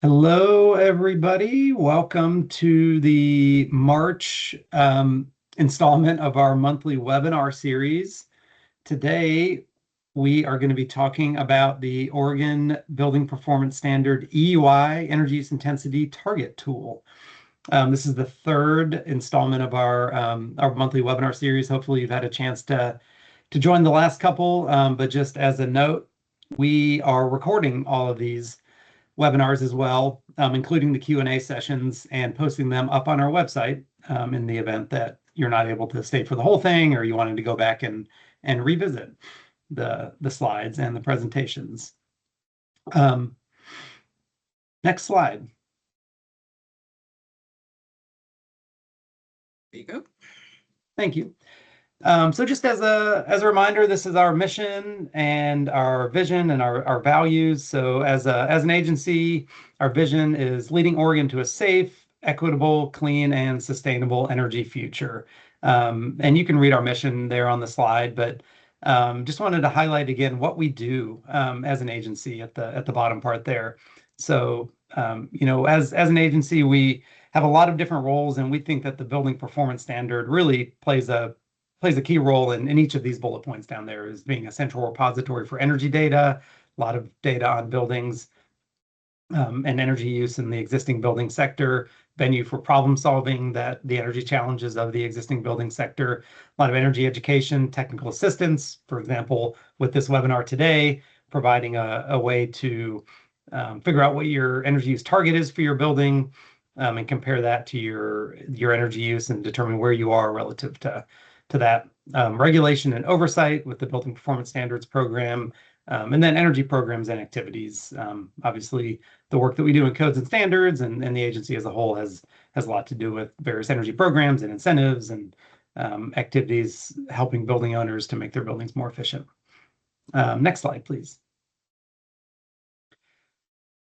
Hello, everybody. Welcome to the March installment of our monthly webinar series. Today, we are going to be talking about the Oregon Building Performance Standard EUI Energy Use Intensity Target Tool. This is the third installment of our monthly webinar series. Hopefully, you've had a chance to join the last couple, but just as a note, we are recording all of these webinars as well, including the Q&A sessions, and posting them up on our website in the event that you're not able to stay for the whole thing or you wanted to go back and revisit the slides and the presentations. Next slide. There you go. Thank you. So just as a reminder, this is our mission and our vision and our values. So as an agency, our vision is leading Oregon to a safe, equitable, clean, and sustainable energy future. And you can read our mission there on the slide, but just wanted to highlight again what we do as an agency at the bottom part there. So as an agency, we have a lot of different roles, and we think that the Building Performance Standard really plays a key role in each of these bullet points down there, as being a central repository for energy data, a lot of data on buildings and energy use in the existing building sector, venue for problem solving the energy challenges of the existing building sector, a lot of energy education, technical assistance, for example, with this webinar today, providing a way to figure out what your energy use target is for your building and compare that to your energy use and determine where you are relative to that, regulation and oversight with the Building Performance Standards program, and then energy programs and activities. Obviously, the work that we do in codes and standards and the agency as a whole has a lot to do with various energy programs and incentives and activities helping building owners to make their buildings more efficient. Next slide, please.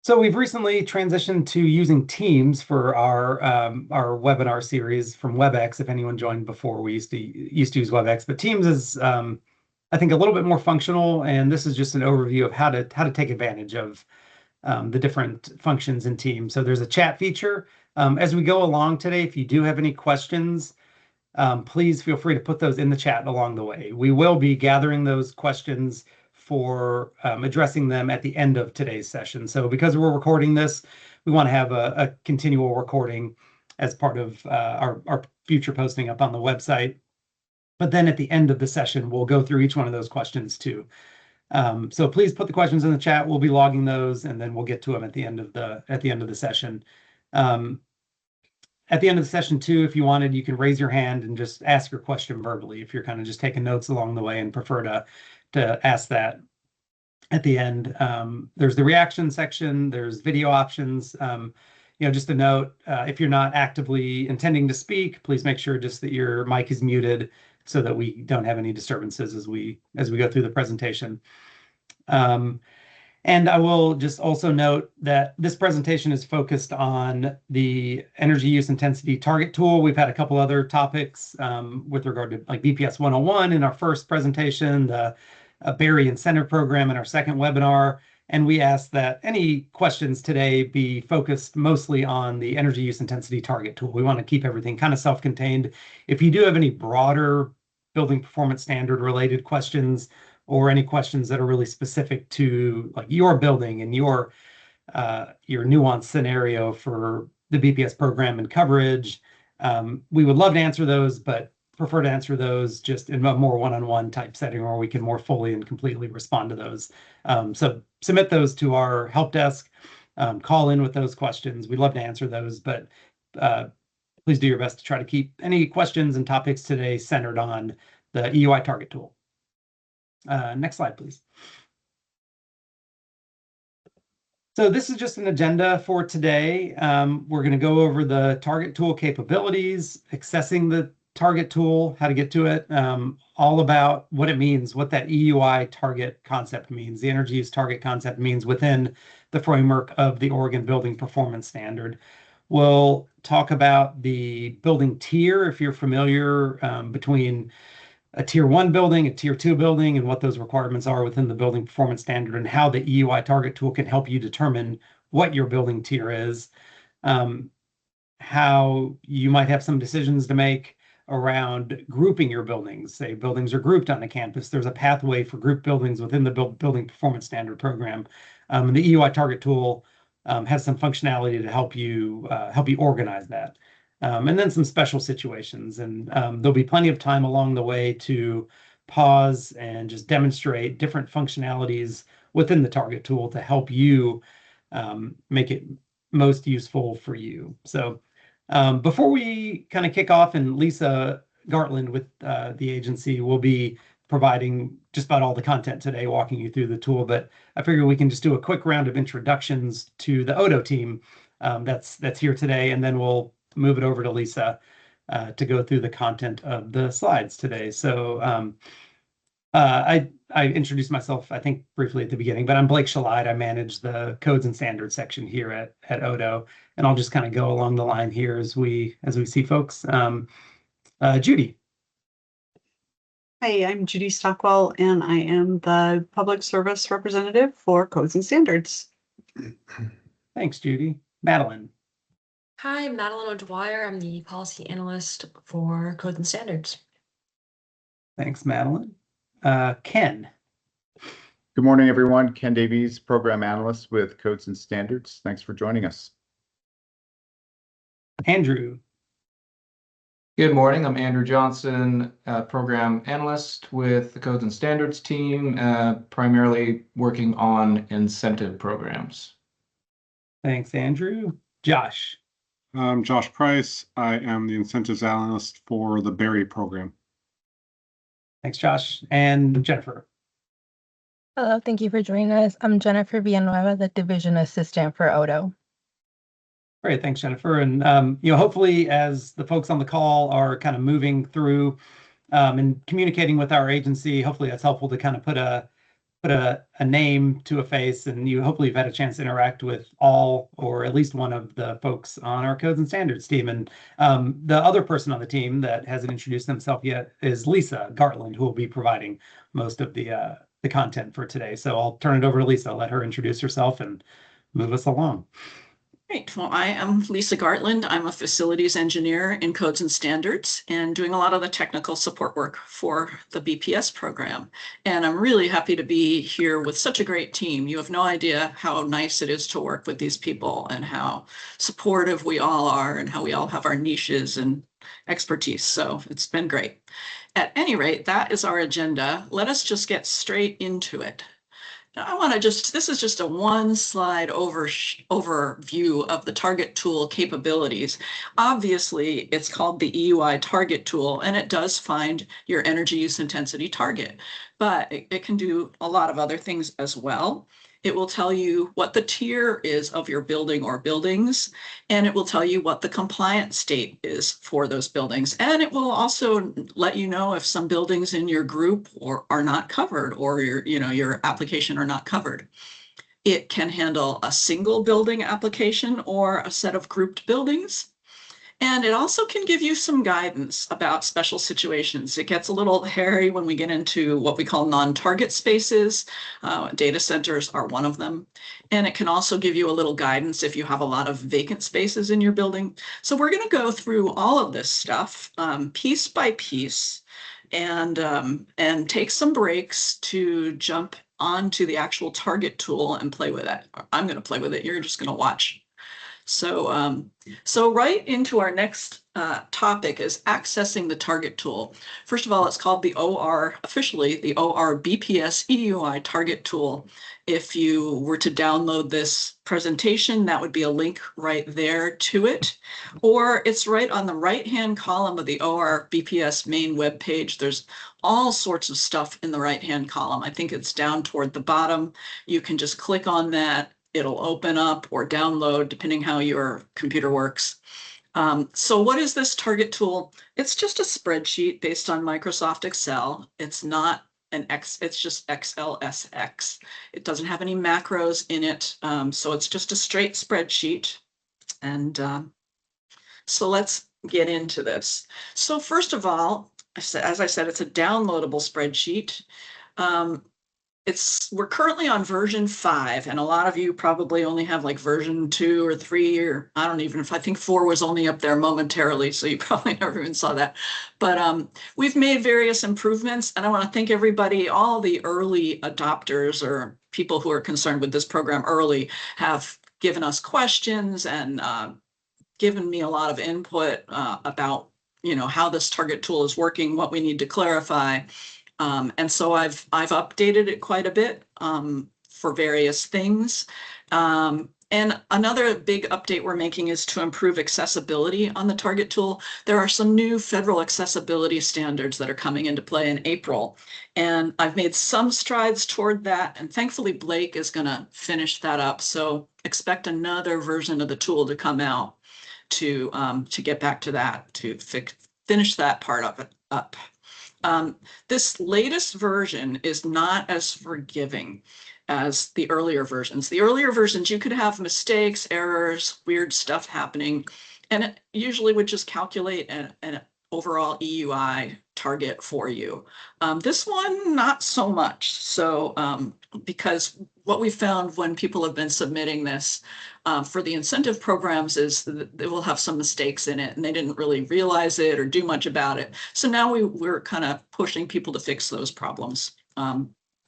So we've recently transitioned to using Teams for our webinar series from WebEx. If anyone joined before, we used to use WebEx, but Teams is I think a little bit more functional, and this is just an overview of how to take advantage of the different functions in Teams. So there's a chat feature. As we go along today, if you do have any questions, please feel free to put those in the chat along the way. We will be gathering those questions for addressing them at the end of today's session. So because we're recording this, we want to have a continual recording as part of our future posting up on the website. But then at the end of the session, we'll go through each one of those questions too. So please put the questions in the chat. We'll be logging those, and then we'll get to them at the end of the session. At the end of the session too, if you wanted, you can raise your hand and just ask your question verbally if you're kind of just taking notes along the way and prefer to ask that at the end. There's the reaction section, there's video options. Just a note, if you're not actively intending to speak, please make sure just that your mic is muted so that we don't have any disturbances as we go through the presentation. And I will just also note that this presentation is focused on the energy use intensity target tool. We've had a couple other topics with regard to like BPS 101 in our first presentation, the Berry incentive program in our second webinar. And we asked that any questions today be focused mostly on the energy use intensity target tool. We want to keep everything kind of self-contained. If you do have any broader building performance standard related questions, or any questions that are really specific to like your building and your nuanced scenario for the BPS program and coverage, we would love to answer those, but prefer to answer those just in a more one-on-one type setting where we can more fully and completely respond to those. So submit those to our help desk, call in with those questions. We'd love to answer those, but please do your best to try to keep any questions and topics today centered on the EUI target tool. Next slide, please. So this is just an agenda for today. We're going to go over the target tool capabilities, accessing the target tool, how to get to it, all about what it means, what that EUI target concept means, the energy use target concept means within the framework of the Oregon Building Performance Standard. We'll talk about the building tier, if you're familiar, between a tier 1 building, a tier 2 building, and what those requirements are within the Building Performance Standard, and how the EUI target tool can help you determine what your building tier is, how you might have some decisions to make around grouping your buildings. Say buildings are grouped on the campus. There's a pathway for group buildings within the building performance standard program. And the EUI target tool has some functionality to help you organize that. And then some special situations. And there'll be plenty of time along the way to pause and just demonstrate different functionalities within the target tool to help you make it most useful for you. So before we kind of kick off, and Lisa Gartland with the agency will be providing just about all the content today, walking you through the tool, but I figure we can just do a quick round of introductions to the Odo team that's here today, and then we'll move it over to Lisa to go through the content of the slides today. So I introduced myself, I think, briefly at the beginning, but I'm Blake Shalide. I manage the codes and standards section here at Odo, and I'll just kind of go along the line here as we see folks. Judy. Hi, I'm Judy Stockwell, and I am the public service representative for codes and standards. Thanks, Judy. Madeline. Hi, I'm Madeline O'Dwyer. I'm the policy analyst for codes and standards. Thanks, Madeline. Ken. Good morning, everyone. Ken Davies, program analyst with Codes and Standards. Thanks for joining us. Andrew. Good morning. I'm Andrew Johnson, program analyst with the Codes and Standards team, primarily working on incentive programs. Thanks, Andrew. Josh. I'm Josh Price. I am the incentives analyst for the Berry program. Thanks, Josh. And Jennifer. Hello, thank you for joining us. I'm Jennifer Villanueva, the division assistant for Odo. Great, thanks, Jennifer. And hopefully, as the folks on the call are kind of moving through and communicating with our agency, hopefully that's helpful to kind of put a name to a face, and hopefully you've had a chance to interact with all or at least one of the folks on our codes and standards team. And the other person on the team that hasn't introduced themselves yet is Lisa Gartland, who will be providing most of the content for today. So I'll turn it over to Lisa, let her introduce herself and move us along. Great. Well, I am Lisa Gartland. I'm a facilities engineer in codes and standards and doing a lot of the technical support work for the BPS program. And I'm really happy to be here with such a great team. You have no idea how nice it is to work with these people and how supportive we all are and how we all have our niches and expertise. So it's been great. At any rate, that is our agenda. Let us just get straight into it. Now, I want to this is just a one slide overview of the target tool capabilities. Obviously, it's called the EUI target tool, and it does find your energy use intensity target, but it can do a lot of other things as well. It will tell you what the tier is of your building or buildings, and it will tell you what the compliance state is for those buildings. And it will also let you know if some buildings in your group are not covered, or your application are not covered. It can handle a single building application or a set of grouped buildings. And it also can give you some guidance about special situations. It gets a little hairy when we get into what we call non-target spaces. Data centers are one of them. And it can also give you a little guidance if you have a lot of vacant spaces in your building. So we're going to go through all of this stuff piece by piece and take some breaks to jump onto the actual target tool and play with it. I'm going to play with it. You're just going to watch. So right into our next topic is accessing the target tool. First of all, it's called officially the OR BPS EUI target tool. If you were to download this presentation, that would be a link right there to it. Or it's right on the right-hand column of the OR BPS main web page. There's all sorts of stuff in the right-hand column. I think it's down toward the bottom. You can just click on that. It'll open up or download depending how your computer works. So what is this target tool? It's just a spreadsheet based on Microsoft Excel. It's not it's just XLSX. It doesn't have any macros in it. So it's just a straight spreadsheet. And so let's get into this. So first of all, as I said, it's a downloadable spreadsheet. we're currently on version 5, and a lot of you probably only have like version 2 or 3, or I don't even, if I think 4 was only up there momentarily, so you probably never even saw that. But we've made various improvements, and I want to thank everybody, all the early adopters or people who are concerned with this program early have given us questions and given me a lot of input about, you know, how this target tool is working, what we need to clarify. And so I've updated it quite a bit for various things. And another big update we're making is to improve accessibility on the target tool. There are some new federal accessibility standards that are coming into play in April. And I've made some strides toward that. And thankfully, Blake is going to finish that up. So expect another version of the tool to come out to get back to that, to finish that part of it up. This latest version is not as forgiving as the earlier versions. The earlier versions, you could have mistakes, errors, weird stuff happening, and it usually would just calculate an overall EUI target for you. This one, not so much. So because what we found when people have been submitting this for the incentive programs is that they will have some mistakes in it and they didn't really realize it or do much about it. So now we're kind of pushing people to fix those problems.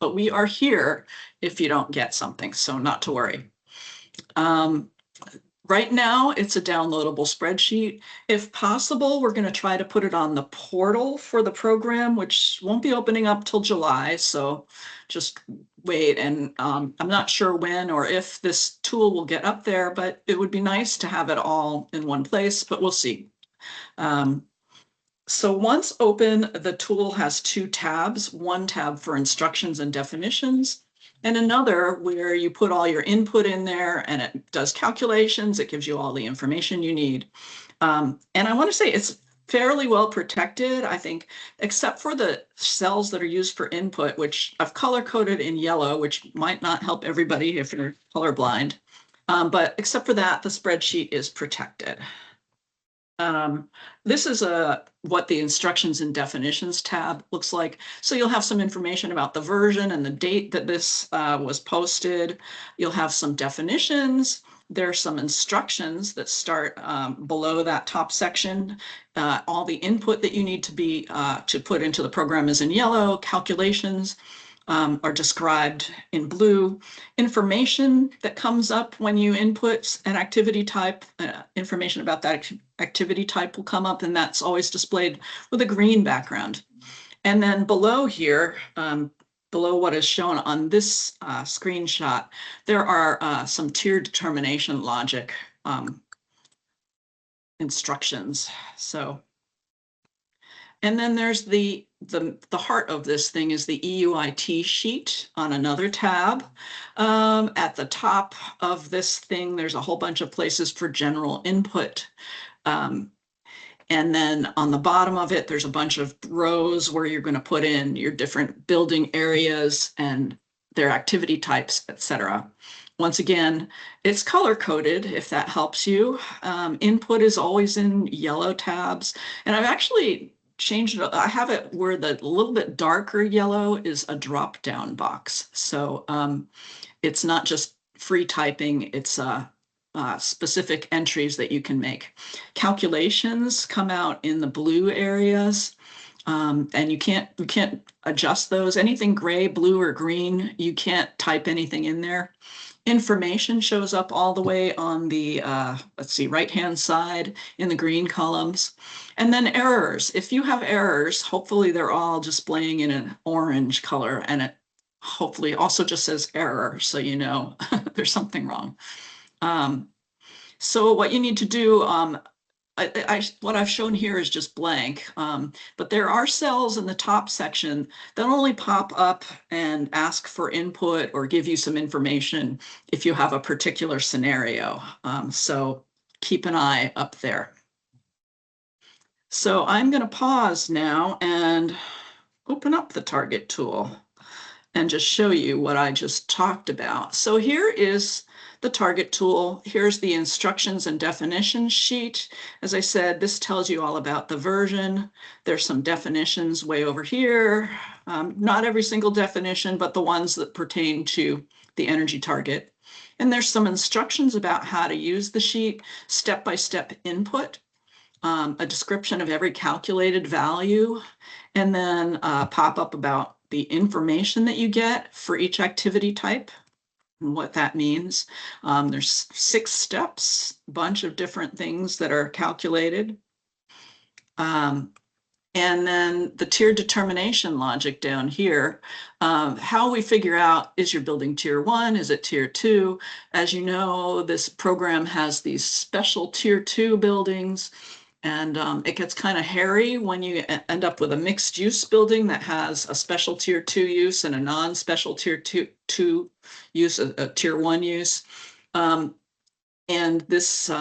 But we are here if you don't get something, so not to worry. Right now, it's a downloadable spreadsheet. If possible, we're going to try to put it on the portal for the program, which won't be opening up till July. So just wait. And I'm not sure when or if this tool will get up there, but it would be nice to have it all in one place, but we'll see. So once open, the tool has 2 tabs, one tab for instructions and definitions, and another where you put all your input in there and it does calculations. It gives you all the information you need. And I want to say it's fairly well protected, I think, except for the cells that are used for input, which I've color coded in yellow, which might not help everybody if you're colorblind. But except for that, the spreadsheet is protected. This is what the instructions and definitions tab looks like. So you'll have some information about the version and the date that this was posted. You'll have some definitions. There's some instructions that start below that top section. All the input that you need to put into the program is in yellow. Calculations are described in blue. Information that comes up when you input an activity type, information about that activity type will come up, and that's always displayed with a green background. And then below here, below what is shown on this screenshot, there are some tier determination logic instructions. So, and then there's the heart of this thing is the EUI sheet on another tab. At the top of this thing, there's a whole bunch of places for general input. And then on the bottom of it, there's a bunch of rows where you're going to put in your different building areas and their activity types, etc. Once again, it's color coded if that helps you. Input is always in yellow tabs, and I've actually changed it. I have it where the little bit darker yellow is a drop down box. So it's not just free typing, it's specific entries that you can make. Calculations come out in the blue areas, and you can't adjust those. Anything gray, blue, or green, you can't type anything in there. Information shows up all the way on the, let's see, right-hand side in the green columns. And then errors. If you have errors, hopefully they're all displaying in an orange color, and it hopefully also just says error, so you know there's something wrong. So what you need to do, what I've shown here is just blank, but there are cells in the top section that only pop up and ask for input or give you some information if you have a particular scenario. So keep an eye up there. So I'm going to pause now and open up the target tool and just show you what I just talked about. So here is the target tool. Here's the instructions and definitions sheet. As I said, this tells you all about the version. There's some definitions way over here. Not every single definition, but the ones that pertain to the energy target. And there's some instructions about how to use the sheet, step-by-step input, a description of every calculated value, and then a pop-up about the information that you get for each activity type and what that means. There's 6 steps, a bunch of different things that are calculated. And then the tier determination logic down here, how we figure out, is your building tier 1, is it tier 2? As you know, this program has these special tier 2 buildings, and it gets kind of hairy when you end up with a mixed use building that has a special tier 2 use and a non-special tier 2 use, a tier 1 use. And this,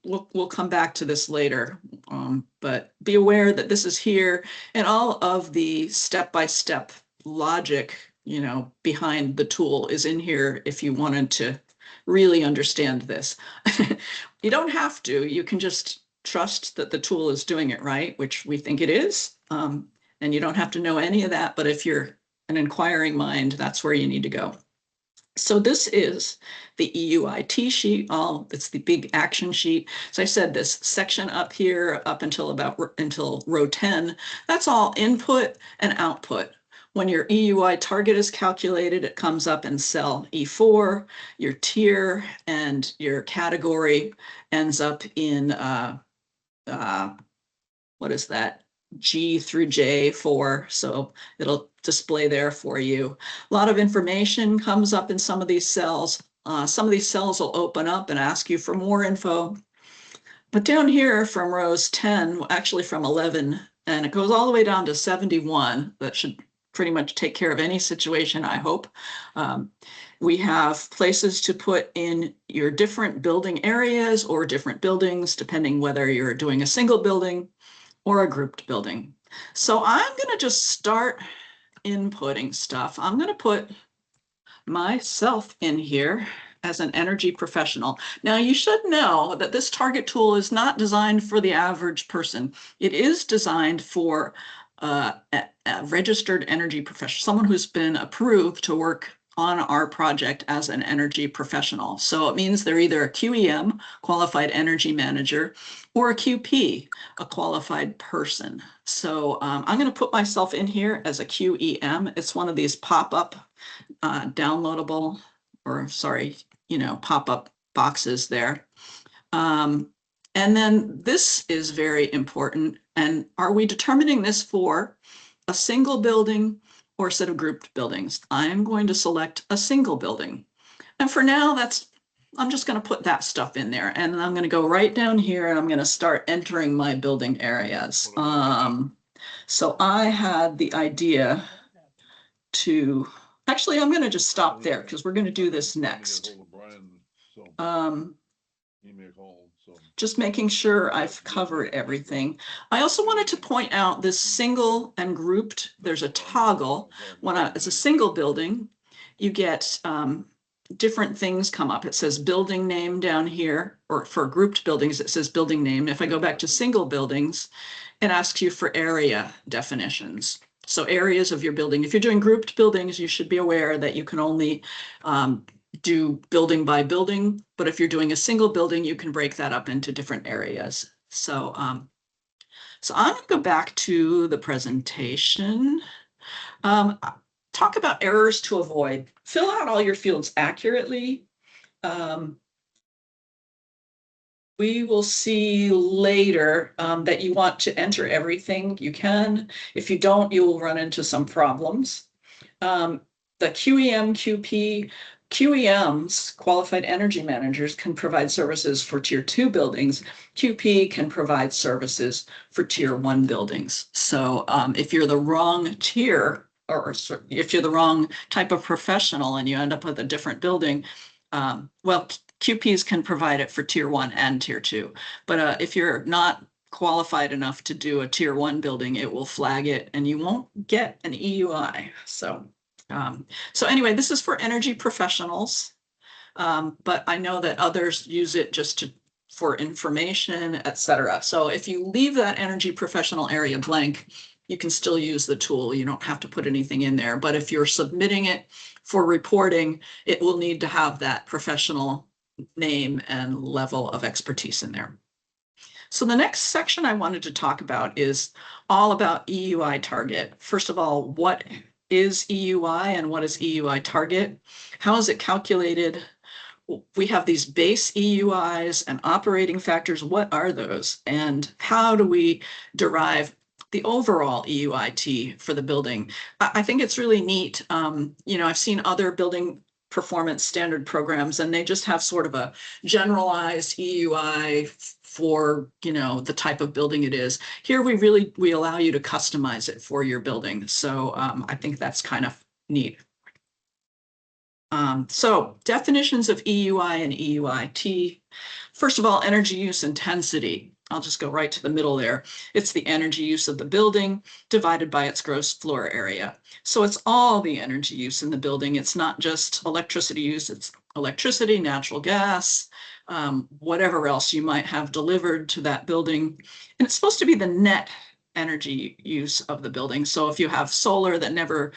we'll come back to this later, but be aware that this is here, and all of the step-by-step logic, you know, behind the tool is in here if you wanted to really understand this. You don't have to, you can just trust that the tool is doing it right, which we think it is. And you don't have to know any of that, but if you're an inquiring mind, that's where you need to go. So this is the EUI sheet. It's the big action sheet. So I said this section up here up until row 10, that's all input and output. When your EUI target is calculated, it comes up in cell E4. Your tier and your category ends up in, what is that? G through J4, so it'll display there for you. A lot of information comes up in some of these cells. Some of these cells will open up and ask you for more info. But down here from rows 10, actually from 11, and it goes all the way down to 71, that should pretty much take care of any situation, I hope. We have places to put in your different building areas or different buildings, depending whether you're doing a single building or a grouped building. So I'm going to just start inputting stuff. I'm going to put myself in here as an energy professional. Now, you should know that this target tool is not designed for the average person. It is designed for a registered energy professional, someone who's been approved to work on our project as an energy professional. So it means they're either a QEM, qualified energy manager, or a QP, a qualified person. So I'm going to put myself in here as a QEM. It's one of these pop-up downloadable, or sorry, you know, pop-up boxes there. And then this is very important. And are we determining this for a single building or a set of grouped buildings? I'm going to select a single building. And for now, I'm just going to put that stuff in there. And I'm going to go right down here and I'm going to start entering my building areas. So I had the idea to, actually, I'm going to just stop there because we're going to do this next. Just making sure I've covered everything. I also wanted to point out this single and grouped, there's a toggle. When it's a single building, you get different things come up. It says building name down here, or for grouped buildings, it says building name. If I go back to single buildings, it asks you for area definitions. So areas of your building. If you're doing grouped buildings, you should be aware that you can only do building by building, but if you're doing a single building, you can break that up into different areas. So, so I'm going to go back to the presentation. Talk about errors to avoid. Fill out all your fields accurately. We will see later that you want to enter everything you can. If you don't, you will run into some problems. The QEM, QP, QEMs, qualified energy managers, can provide services for tier 2 buildings. QP can provide services for tier 1 buildings. So if you're the wrong tier, or if you're the wrong type of professional and you end up with a different building, well, QPs can provide it for tier 1 and tier 2. But if you're not qualified enough to do a tier 1 building, it will flag it and you won't get an EUI. So anyway, this is for energy professionals. but I know that others use it just for information, etc. So if you leave that energy professional area blank, you can still use the tool. You don't have to put anything in there. But if you're submitting it for reporting, it will need to have that professional name and level of expertise in there. So the next section I wanted to talk about is all about EUI target. First of all, what is EUI and what is EUI target? How is it calculated? We have these base EUIs and operating factors. What are those? And how do we derive the overall EUIT for the building? I think it's really neat. I've seen other building performance standard programs, and they just have sort of a generalized EUI for, the type of building it is. Here, we allow you to customize it for your building. So I think that's kind of neat. So definitions of EUI and EUIT. First of all, energy use intensity. I'll just go right to the middle there. It's the energy use of the building divided by its gross floor area. So it's all the energy use in the building. It's not just electricity use, it's electricity, natural gas, whatever else you might have delivered to that building. And it's supposed to be the net energy use of the building. So if you have solar that never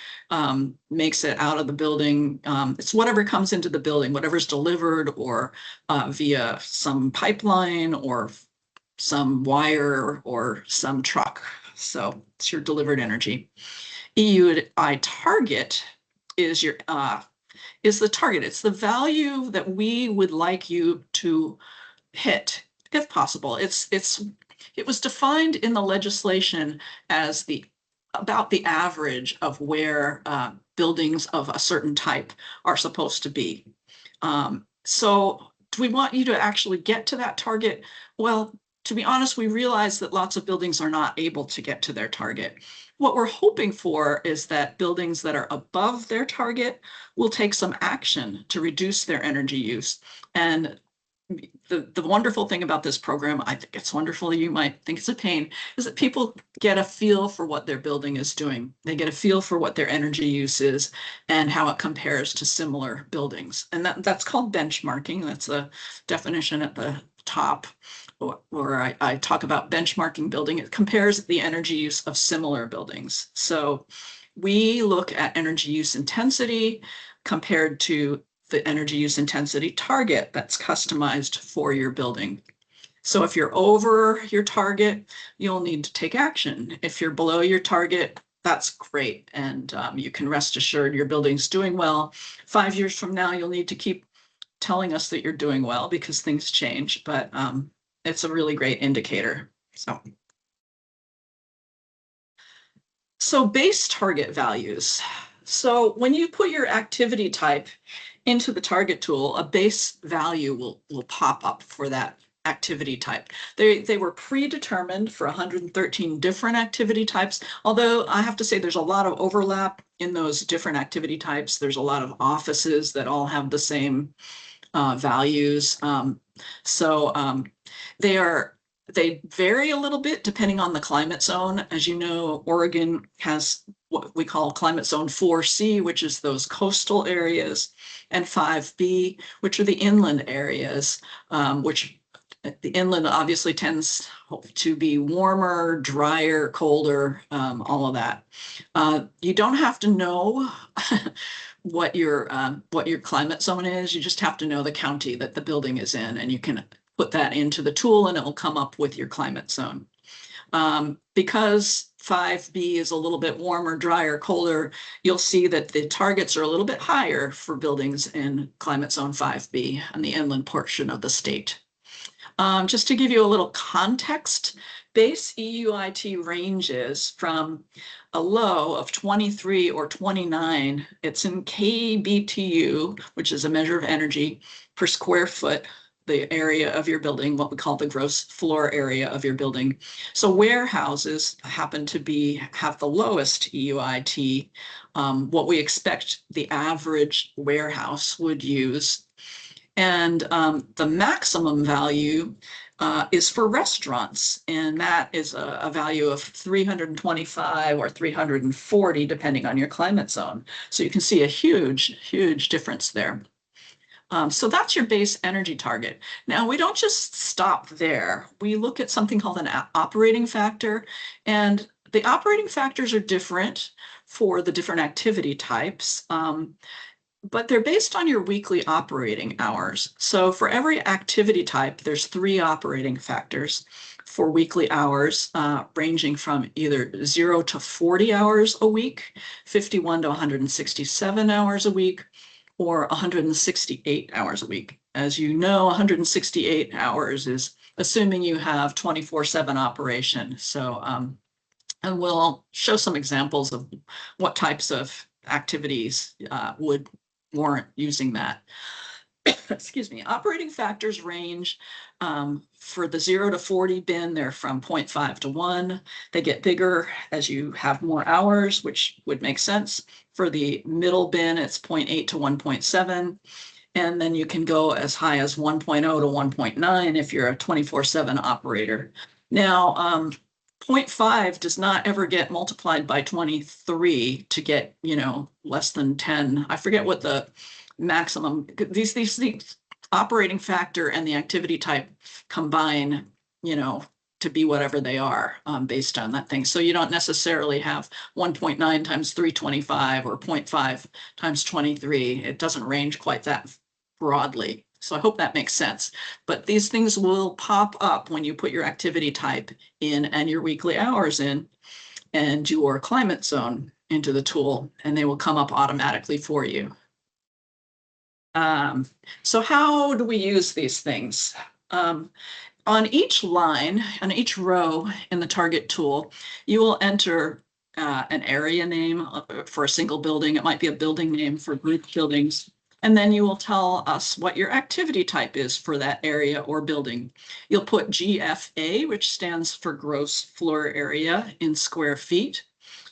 makes it out of the building, it's whatever comes into the building, whatever's delivered or via some pipeline or some wire or some truck. So it's your delivered energy. EUI target is your is the target. It's the value that we would like you to hit, if possible. It was defined in the legislation as about the average of where buildings of a certain type are supposed to be. So do we want you to actually get to that target? Well, to be honest, we realize that lots of buildings are not able to get to their target. What we're hoping for is that buildings that are above their target will take some action to reduce their energy use. And the wonderful thing about this program, I think it's wonderful, you might think it's a pain, is that people get a feel for what their building is doing. They get a feel for what their energy use is and how it compares to similar buildings. And that's called benchmarking. That's a definition at the top where I talk about benchmarking building. It compares the energy use of similar buildings. So we look at energy use intensity compared to the energy use intensity target that's customized for your building. So if you're over your target, you'll need to take action. If you're below your target, that's great. And you can rest assured your building's doing well. 5 years from now, you'll need to keep telling us that you're doing well because things change, but it's a really great indicator. So base target values. So when you put your activity type into the target tool, a base value will pop up for that activity type. They were predetermined for 113 different activity types, although I have to say there's a lot of overlap in those different activity types. There's a lot of offices that all have the same values. They vary a little bit depending on the climate zone. As you know, Oregon has what we call climate zone 4C, which is those coastal areas, and 5B, which are the inland areas, which the inland obviously tends to be warmer, drier, colder, all of that. You don't have to know what your climate zone is. You just have to know the county that the building is in, and you can put that into the tool and it will come up with your climate zone. Because 5B is a little bit warmer, drier, colder, you'll see that the targets are a little bit higher for buildings in climate zone 5B on the inland portion of the state. Just to give you a little context, base EUIT ranges from a low of 23 or 29. It's in kBTU, which is a measure of energy per square foot, the area of your building, what we call the gross floor area of your building. So warehouses happen to have the lowest EUIT, what we expect the average warehouse would use. And the maximum value is for restaurants, and that is a value of 325 or 340, depending on your climate zone. So you can see a huge, huge difference there. So that's your base energy target. Now, we don't just stop there. We look at something called an operating factor, and the operating factors are different for the different activity types. But they're based on your weekly operating hours. So for every activity type, there's 3 operating factors for weekly hours, ranging from either 0 to 40 hours a week, 51 to 167 hours a week, or 168 hours a week. As you know, 168 hours is assuming you have 24/7 operation. So, and we'll show some examples of what types of activities would warrant using that. Excuse me. Operating factors range for the 0 to 40 bin, they're from 0.5 to 1. They get bigger as you have more hours, which would make sense. For the middle bin, it's 0.8 to 1.7. And then you can go as high as 1.0 to 1.9 if you're a 24/7 operator. Now, 0.5 does not ever get multiplied by 23 to get, less than 10. I forget what the maximum, these operating factor and the activity type combine, to be whatever they are based on that thing. So you don't necessarily have 1.9 times 325 or 0.5 times 23. It doesn't range quite that broadly. So I hope that makes sense. But these things will pop up when you put your activity type in and your weekly hours in and your climate zone into the tool, and they will come up automatically for you. So how do we use these things? On each line, on each row in the target tool, you will enter an area name for a single building. It might be a building name for group buildings. And then you will tell us what your activity type is for that area or building. You'll put GFA, which stands for gross floor area in square feet.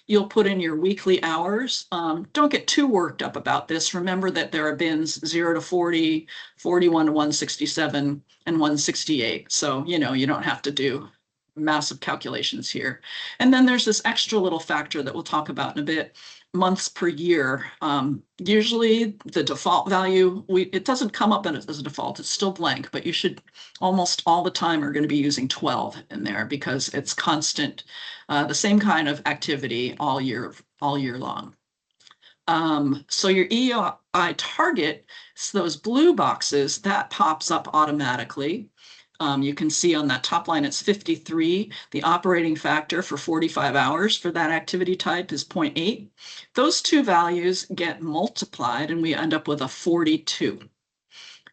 You'll put in your weekly hours. Don't get too worked up about this. Remember that there are bins 0 to 40, 41 to 167, and 168. So, you don't have to do massive calculations here. And then there's this extra little factor that we'll talk about in a bit, months per year. Usually the default value, it doesn't come up as a default, it's still blank, but you should almost all the time are going to be using 12 in there because it's constant, the same kind of activity all year long. So your EUI target, so those blue boxes, that pops up automatically. You can see on that top line, it's 53. The operating factor for 45 hours for that activity type is 0.8. Those two values get multiplied and we end up with a 42.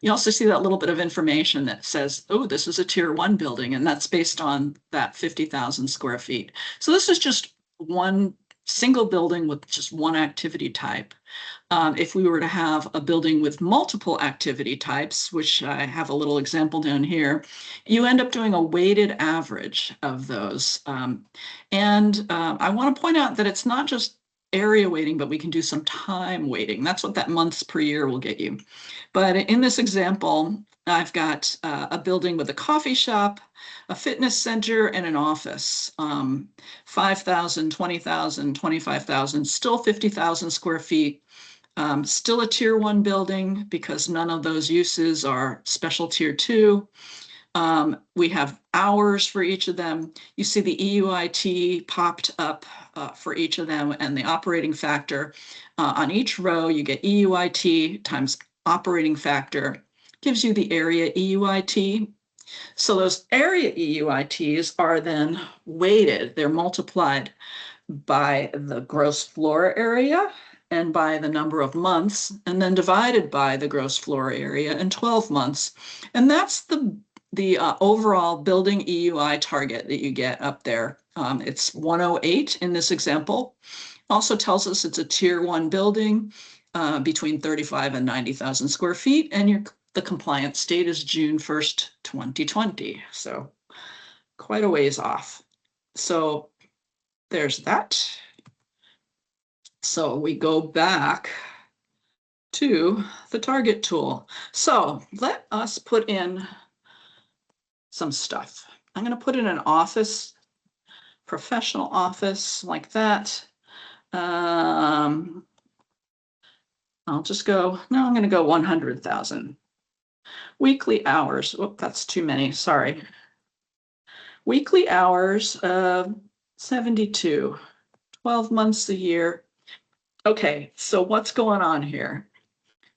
You also see that little bit of information that says, oh, this is a tier 1 building, and that's based on that 50,000 square feet. So this is just one single building with just one activity type. If we were to have a building with multiple activity types, which I have a little example down here, you end up doing a weighted average of those. I want to point out that it's not just area weighting, but we can do some time weighting. That's what that months per year will get you. But in this example, I've got a building with a coffee shop, a fitness center, and an office. 5,000, 20,000, 25,000, still 50,000 square feet. Still a tier 1 building because none of those uses are special tier 2. We have hours for each of them. You see the EUIT popped up for each of them and the operating factor. On each row, you get EUIT times operating factor, gives you the area EUIT. So those area EUITs are then weighted. They're multiplied by the gross floor area and by the number of months, and then divided by the gross floor area in 12 months. And that's the overall building EUI target that you get up there. It's 108 in this example. Also tells us it's a tier 1 building between 35 and 90,000 square feet, and the compliance date is June 1st, 2020. So quite a ways off. So there's that. So we go back to the target tool. So let us put in some stuff. I'm going to put in an office, professional office like that. I'll just go, no, I'm going to go 100,000. Weekly hours, whoop, that's too many, sorry. Weekly hours of 72, 12 months a year. Okay, so what's going on here?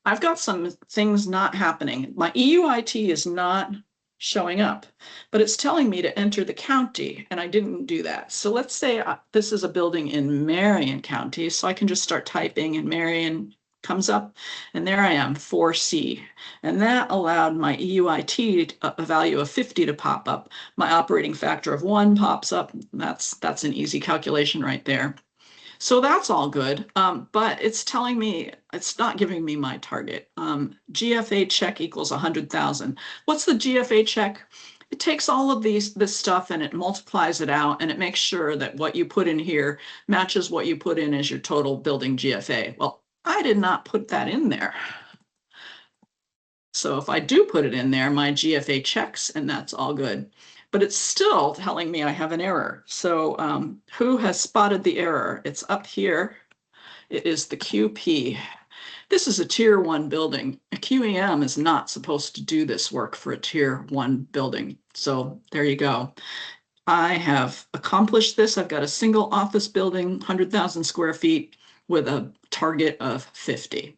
I've got some things not happening. My EUIT is not showing up, but it's telling me to enter the county, and I didn't do that. So let's say this is a building in Marion County, so I can just start typing, and Marion comes up, and there I am, 4C. And that allowed my EUIT, a value of 50, to pop up. My operating factor of 1 pops up. That's an easy calculation right there. So that's all good, but it's telling me, it's not giving me my target. GFA check equals 100,000. What's the GFA check? It takes all of this stuff and it multiplies it out, and it makes sure that what you put in here matches what you put in as your total building GFA. Well, I did not put that in there. So if I do put it in there, my GFA checks, and that's all good. But it's still telling me I have an error. So who has spotted the error? It's up here. It is the QP. This is a tier 1 building. A QEM is not supposed to do this work for a tier 1 building. So there you go. I have accomplished this. I've got a single office building, 100,000 square feet with a target of 50.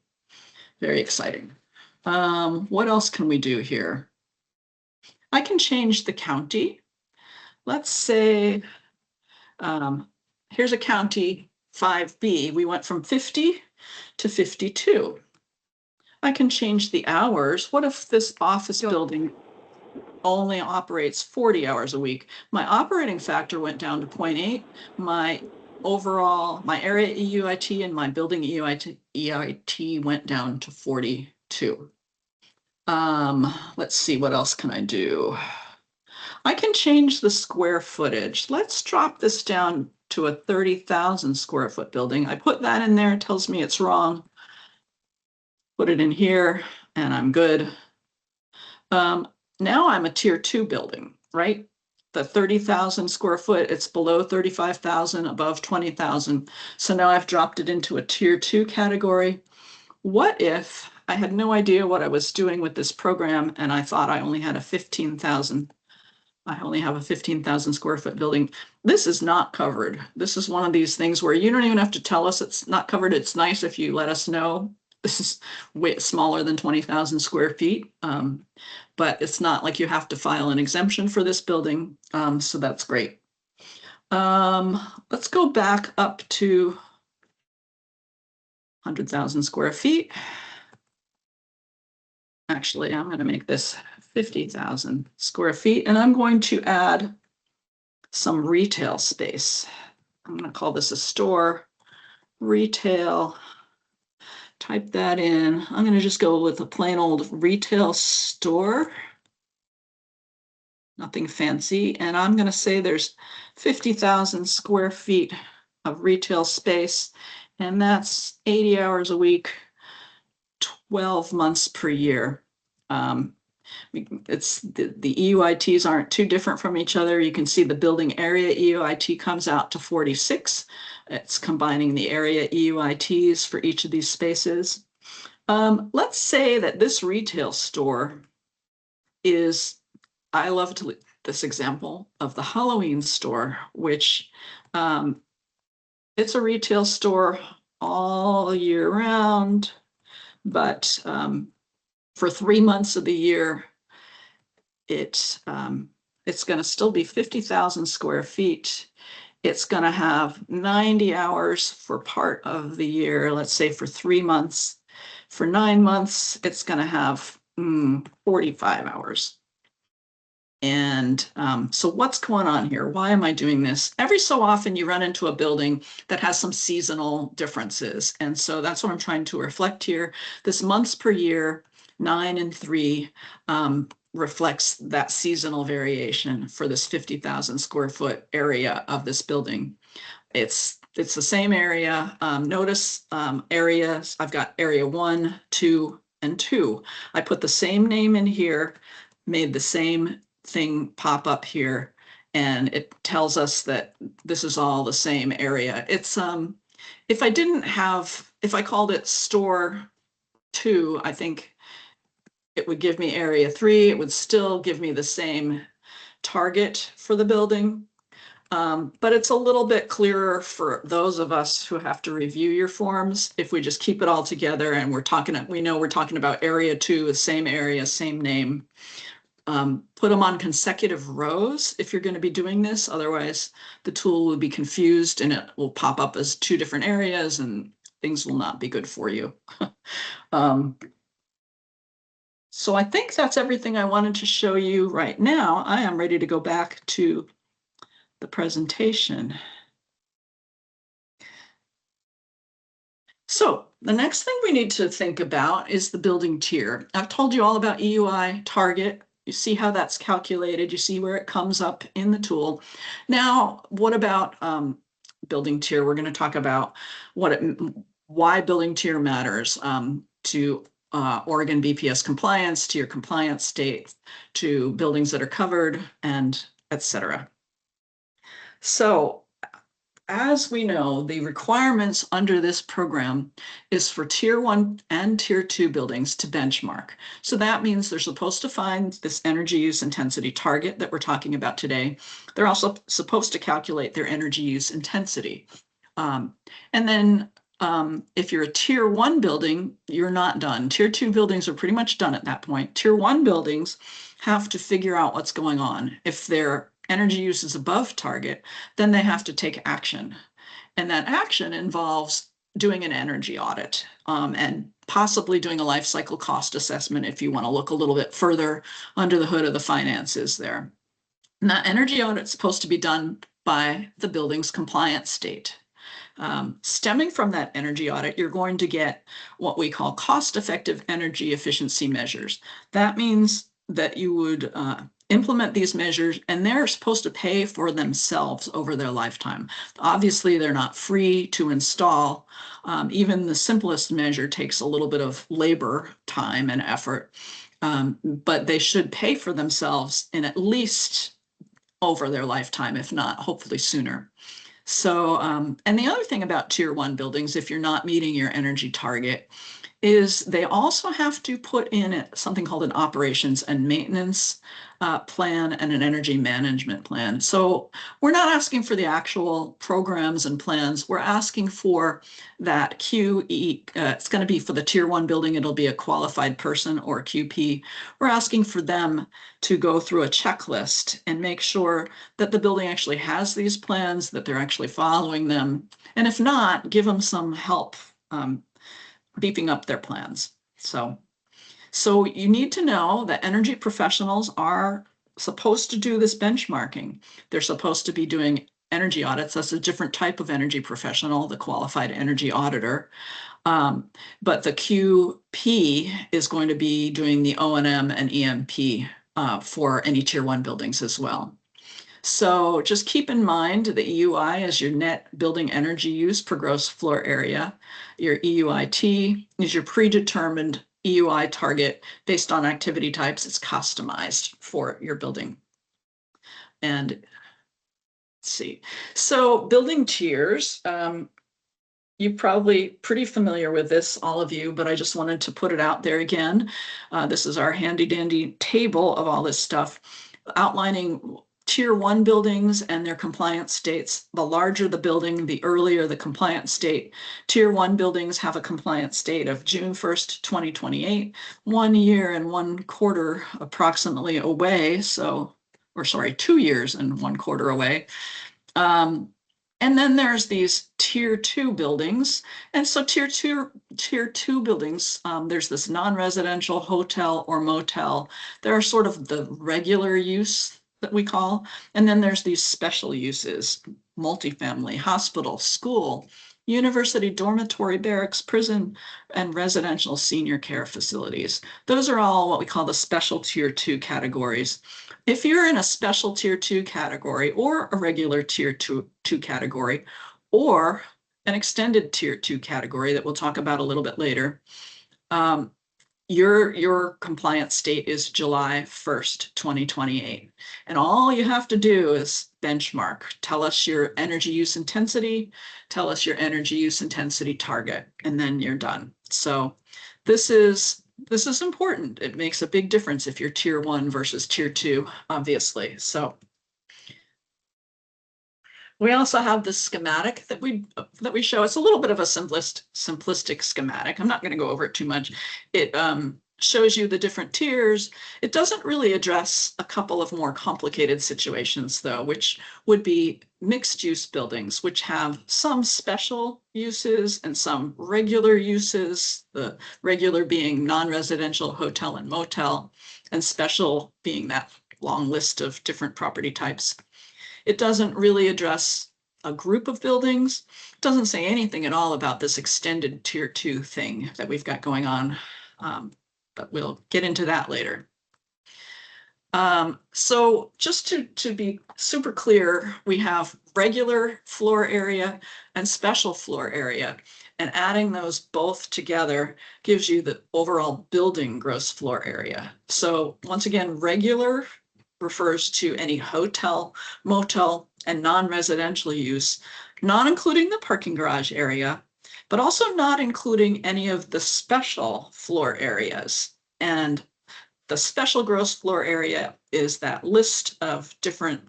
Very exciting. What else can we do here? I can change the county. Let's say, here's a county 5B. We went from 50 to 52. I can change the hours. What if this office building only operates 40 hours a week? My operating factor went down to 0.8. My overall, my area EUIT and my building EUIT went down to 42. Let's see, what else can I do? I can change the square footage. Let's drop this down to a 30,000 square foot building. I put that in there, it tells me it's wrong. Put it in here and I'm good. Now I'm a tier 2 building, right? The 30,000 square foot, it's below 35,000, above 20,000. So now I've dropped it into a tier 2 category. What if I had no idea what I was doing with this program and I thought I only had a 15,000? I only have a 15,000 square foot building. This is not covered. This is one of these things where you don't even have to tell us it's not covered. It's nice if you let us know. This is way smaller than 20,000 square feet, but it's not like you have to file an exemption for this building. So that's great. Let's go back up to 100,000 square feet. Actually, I'm going to make this 50,000 square feet, and I'm going to add some retail space. I'm going to call this a store, retail. Type that in. I'm going to just go with a plain old retail store. Nothing fancy. And I'm going to say there's 50,000 square feet of retail space, and that's 80 hours a week, 12 months per year. It's the EUITs aren't too different from each other. You can see the building area EUIT comes out to 46. It's combining the area EUITs for each of these spaces. Let's say that this retail store is, I love this example of the Halloween store, which it's a retail store all year round, but for 3 months of the year, it's going to still be 50,000 square feet. It's going to have 90 hours for part of the year, let's say for 3 months. For 9 months, it's going to have 45 hours. And so what's going on here? Why am I doing this? Every so often you run into a building that has some seasonal differences. And so that's what I'm trying to reflect here. This months per year, 9 and 3, reflects that seasonal variation for this 50,000 square foot area of this building. It's the same area. Notice areas, I've got area 1, 2, and 2. I put the same name in here, made the same thing pop up here, and it tells us that this is all the same area. It's if I called it store 2, I think it would give me area 3. It would still give me the same target for the building. But it's a little bit clearer for those of us who have to review your forms if we just keep it all together and we know we're talking about area 2, the same area, same name. Put them on consecutive rows if you're going to be doing this. Otherwise, the tool will be confused and it will pop up as 2 different areas and things will not be good for you. So I think that's everything I wanted to show you right now. I am ready to go back to the presentation. So the next thing we need to think about is the building tier. I've told you all about EUI target. You see how that's calculated. You see where it comes up in the tool. Now, what about building tier? We're going to talk about why building tier matters to Oregon BPS compliance, to your compliance state, to buildings that are covered, and etc. So as we know, the requirements under this program is for tier 1 and tier 2 buildings to benchmark. So that means they're supposed to find this energy use intensity target that we're talking about today. They're also supposed to calculate their energy use intensity. And then if you're a tier 1 building, you're not done. Tier 2 buildings are pretty much done at that point. Tier 1 buildings have to figure out what's going on. If their energy use is above target, then they have to take action. And that action involves doing an energy audit and possibly doing a life cycle cost assessment if you want to look a little bit further under the hood of the finances there. And that energy audit is supposed to be done by the building's compliance state. Stemming from that energy audit, you're going to get what we call cost-effective energy efficiency measures. That means that you would implement these measures and they're supposed to pay for themselves over their lifetime. Obviously, they're not free to install. Even the simplest measure takes a little bit of labor, time, and effort, but they should pay for themselves in at least over their lifetime, if not, hopefully sooner. So, and the other thing about tier 1 buildings, if you're not meeting your energy target, is they also have to put in something called an operations and maintenance plan and an energy management plan. So we're not asking for the actual programs and plans. We're asking for that QE. It's going to be for the tier 1 building. It'll be a qualified person or QP. We're asking for them to go through a checklist and make sure that the building actually has these plans, that they're actually following them. And if not, give them some help beefing up their plans. So you need to know that energy professionals are supposed to do this benchmarking. They're supposed to be doing energy audits. That's a different type of energy professional, the qualified energy auditor. But the QP is going to be doing the O&M and EMP for any tier 1 buildings as well. So just keep in mind the EUI is your net building energy use per gross floor area. Your EUIT is your predetermined EUI target based on activity types. It's customized for your building. And let's see. So building tiers, you're probably pretty familiar with this, all of you, but I just wanted to put it out there again. This is our handy dandy table of all this stuff outlining tier 1 buildings and their compliance states. The larger the building, the earlier the compliance state. Tier 1 buildings have a compliance state of June 1st, 2028, 1 year and 1 quarter approximately away. So, or sorry, 2 years and 1 quarter away. And then there's these tier 2 buildings. And so tier two buildings, there's this non-residential hotel or motel. There are sort of the regular use that we call, and then there's these special uses, multifamily, hospital, school, university, dormitory, barracks, prison, and residential senior care facilities. Those are all what we call the special tier 2 categories. If you're in a special tier 2 category or a regular tier 2 category or an extended tier 2 category that we'll talk about a little bit later, your compliance date is July 1st, 2028. And all you have to do is benchmark. Tell us your energy use intensity, tell us your energy use intensity target, and then you're done. So this is important. It makes a big difference if you're tier 1 versus tier 2, obviously. So we also have this schematic that we show. It's a little bit of a simplistic schematic. I'm not going to go over it too much. It shows you the different tiers. It doesn't really address a couple of more complicated situations, though, which would be mixed use buildings, which have some special uses and some regular uses, the regular being non-residential hotel and motel, and special being that long list of different property types. It doesn't really address a group of buildings. It doesn't say anything at all about this extended tier 2 thing that we've got going on. But we'll get into that later. So just to be super clear, we have regular floor area and special floor area, and adding those both together gives you the overall building gross floor area. So once again, regular refers to any hotel, motel, and non-residential use, not including the parking garage area, but also not including any of the special floor areas. And the special gross floor area is that list of different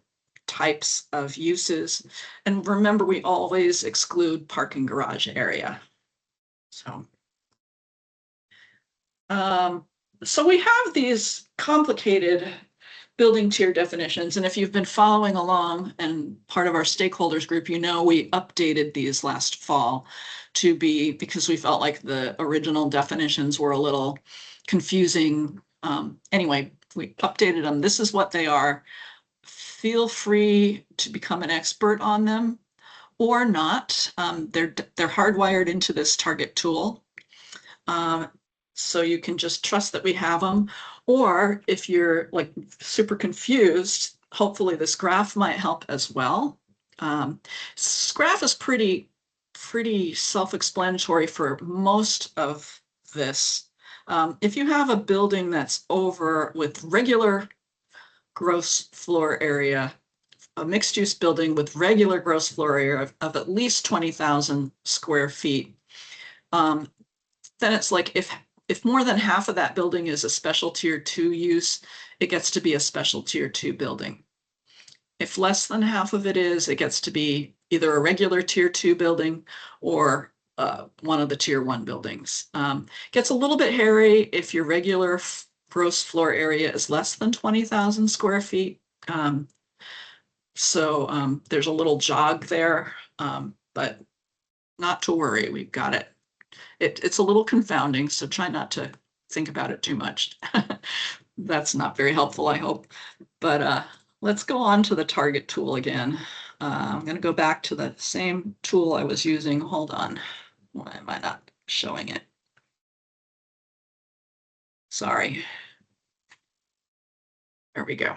types of uses. And remember, we always exclude parking garage area. So we have these complicated building tier definitions. And if you've been following along and part of our stakeholders group, you know we updated these last fall to be, because we felt like the original definitions were a little confusing. Anyway, we updated them. This is what they are. Feel free to become an expert on them or not. They're hardwired into this target tool. So you can just trust that we have them. Or if you're like super confused, hopefully this graph might help as well. This graph is pretty self-explanatory for most of this. If you have a building that's over with regular gross floor area, a mixed-use building with regular gross floor area of at least 20,000 square feet, then it's like if more than half of that building is a special tier 2 use, it gets to be a special tier 2 building. If less than half of it is, it gets to be either a regular tier 2 building or one of the tier 1 buildings. Gets a little bit hairy if your regular gross floor area is less than 20,000 square feet. So there's a little jog there, but not to worry, we've got it. It's a little confounding, so try not to think about it too much. That's not very helpful, I hope. But let's go on to the target tool again. I'm going to go back to the same tool I was using. Hold on. Why am I not showing it? Sorry. There we go.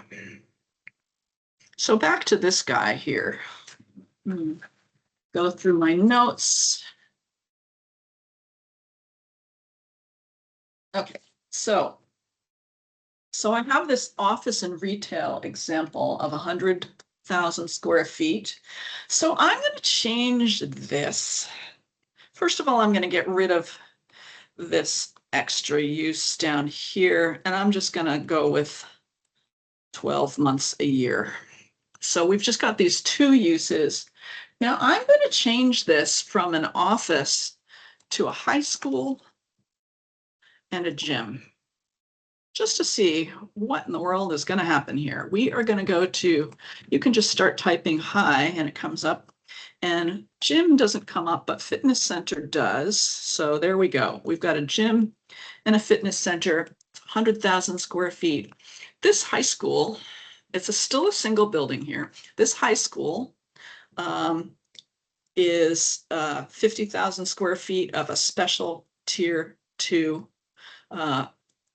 So back to this guy here. Go through my notes. Okay, so I have this office and retail example of 100,000 square feet. So I'm going to change this. First of all, I'm going to get rid of this extra use down here, and I'm just going to go with 12 months a year. So we've just got these two uses. Now I'm going to change this from an office to a high school and a gym, just to see what in the world is going to happen here. We are going to go to, you can just start typing high and it comes up, and gym doesn't come up, but fitness center does. So there we go. We've got a gym and a fitness center, 100,000 square feet. This high school, it's still a single building here. This high school is 50,000 square feet of a special tier 2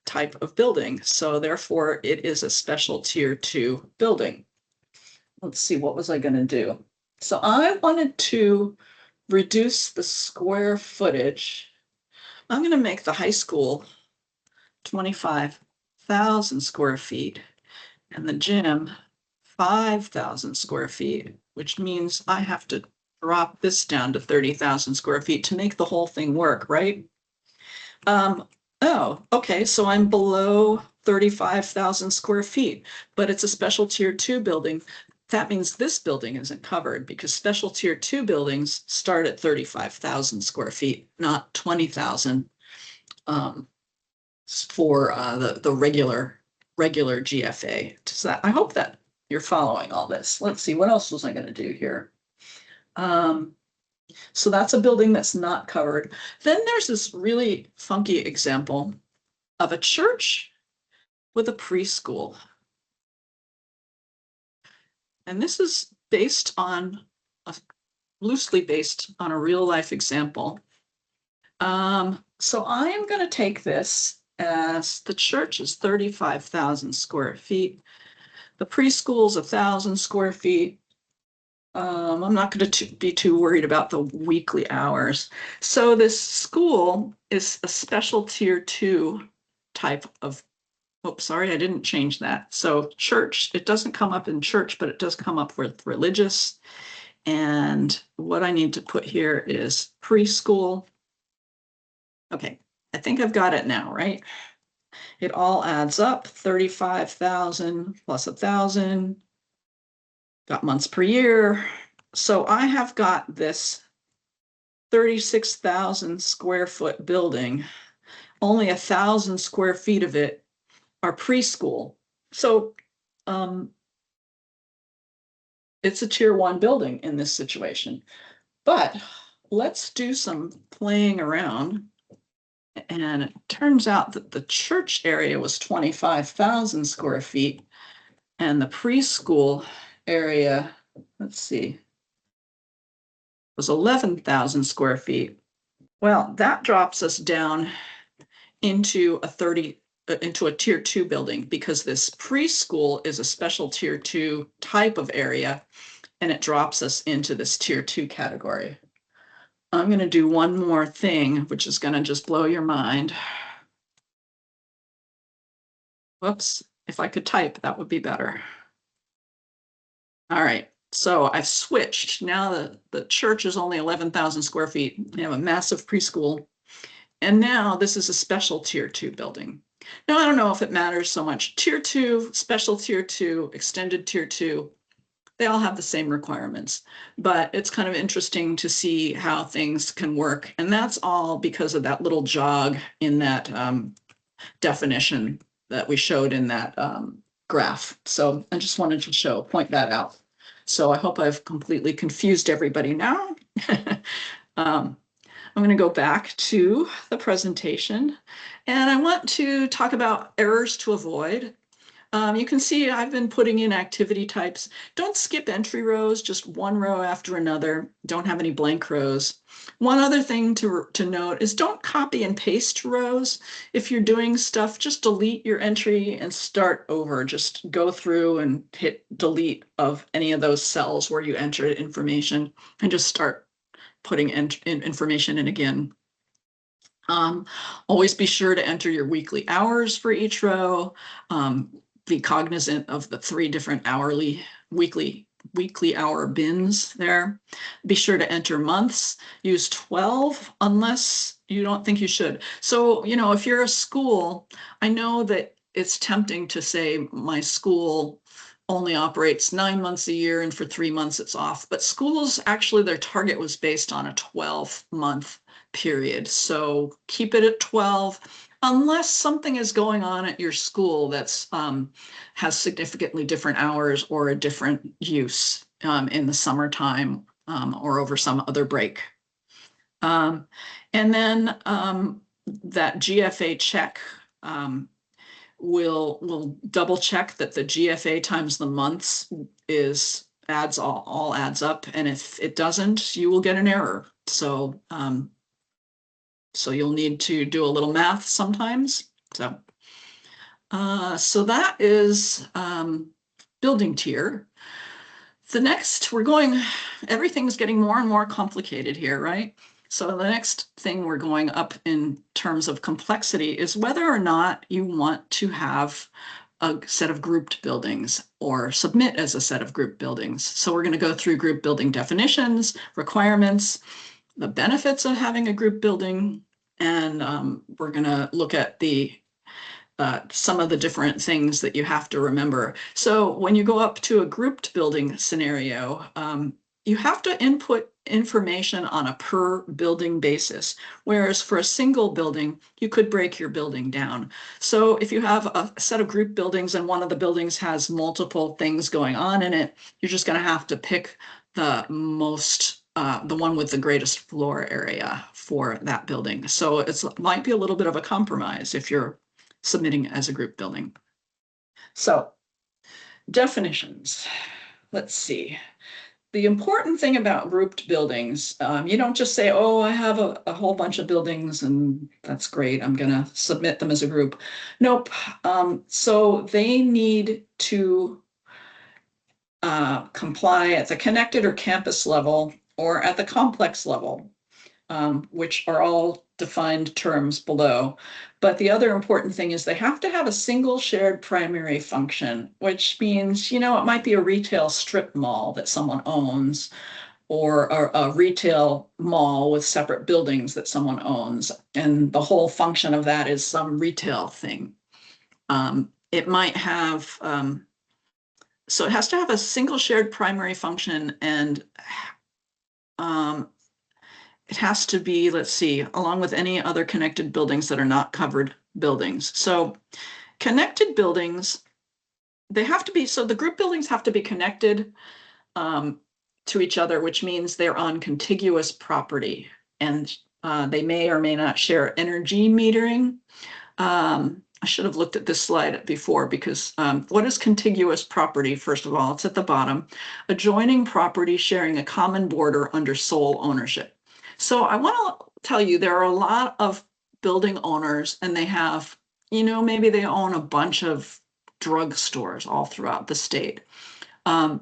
type of building. So therefore it is a special tier 2 building. Let's see, what was I going to do? So I wanted to reduce the square footage. I'm going to make the high school 25,000 square feet, and the gym 5,000 square feet, which means I have to drop this down to 30,000 square feet to make the whole thing work, right? Oh, okay, so I'm below 35,000 square feet, but it's a special tier 2 building. That means this building isn't covered because special tier 2 buildings start at 35,000 square feet, not 20,000 for the regular GFA. Does that, I hope that you're following all this. Let's see, what else was I going to do here? So that's a building that's not covered. Then there's this really funky example of a church with a preschool. And this is based on, loosely based on a real life example. So I am going to take this as the church is 35,000 square feet. The preschool is 1,000 square feet. I'm not going to be too worried about the weekly hours. So this school is a special tier 2 type of, oh, sorry, I didn't change that. So church, it doesn't come up in church, but it does come up with religious. And what I need to put here is preschool. Okay, I think I've got it now, right? It all adds up, 35,000 plus 1,000. Got months per year. So I have got this 36,000 square foot building. Only 1,000 square feet of it are preschool. So it's a tier 1 building in this situation. But let's do some playing around. And it turns out that the church area was 25,000 square feet and the preschool area, let's see, was 11,000 square feet. Well, that drops us down into a tier 2 building because this preschool is a special tier 2 type of area and it drops us into this tier 2 category. I'm going to do one more thing, which is going to just blow your mind. Whoops, if I could type, that would be better. All right, so I've switched. Now the church is only 11,000 square feet. They have a massive preschool. And now this is a special tier 2 building. Now, I don't know if it matters so much. Tier 2, special tier 2, extended tier 2, they all have the same requirements, but it's kind of interesting to see how things can work. And that's all because of that little jog in that definition that we showed in that graph. So I just wanted to point that out. So I hope I've completely confused everybody now. I'm going to go back to the presentation and I want to talk about errors to avoid. You can see I've been putting in activity types. Don't skip entry rows, just one row after another. Don't have any blank rows. One other thing to note is don't copy and paste rows. If you're doing stuff, just delete your entry and start over. Just go through and hit delete of any of those cells where you entered information and just start putting information in again. Always be sure to enter your weekly hours for each row. Be cognizant of the 3 different weekly hour bins there. Be sure to enter months. Use 12 unless you don't think you should. So, you know, if you're a school, I know that it's tempting to say my school only operates 9 months a year and for 3 months it's off. But schools, actually, their target was based on a 12-month period. So keep it at 12. Unless something is going on at your school that's has significantly different hours or a different use in the summertime or over some other break. And then that GFA check will double check that the GFA times the months all adds up. And if it doesn't, you will get an error. So so you'll need to do a little math sometimes. So that is building tier. The next, everything's getting more and more complicated here, right? So the next thing we're going up in terms of complexity is whether or not you want to have a set of grouped buildings or submit as a set of group buildings. So we're going to go through group building definitions, requirements, the benefits of having a group building, and we're going to look at some of the different things that you have to remember. So when you go up to a grouped building scenario, you have to input information on a per building basis, whereas for a single building, you could break your building down. So if you have a set of group buildings and one of the buildings has multiple things going on in it, you're just going to have to pick the one with the greatest floor area for that building. So it might be a little bit of a compromise if you're submitting as a group building. So definitions, let's see. The important thing about grouped buildings, you don't just say, oh, I have a whole bunch of buildings and that's great, I'm going to submit them as a group. Nope. So they need to comply at the connected or campus level or at the complex level, which are all defined terms below. But the other important thing is they have to have a single shared primary function, which means, it might be a retail strip mall that someone owns, or a retail mall with separate buildings that someone owns. And the whole function of that is some retail thing. It might have, so it has to have a single shared primary function, and it has to be, let's see, along with any other connected buildings that are not covered buildings. So connected buildings, they have to be, so the group buildings have to be connected to each other, which means they're on contiguous property, and they may or may not share energy metering. I should have looked at this slide before, because what is contiguous property? First of all, it's at the bottom. Adjoining property sharing a common border under sole ownership. So I want to tell you, there are a lot of building owners, and they have, maybe they own a bunch of drugstores all throughout the state.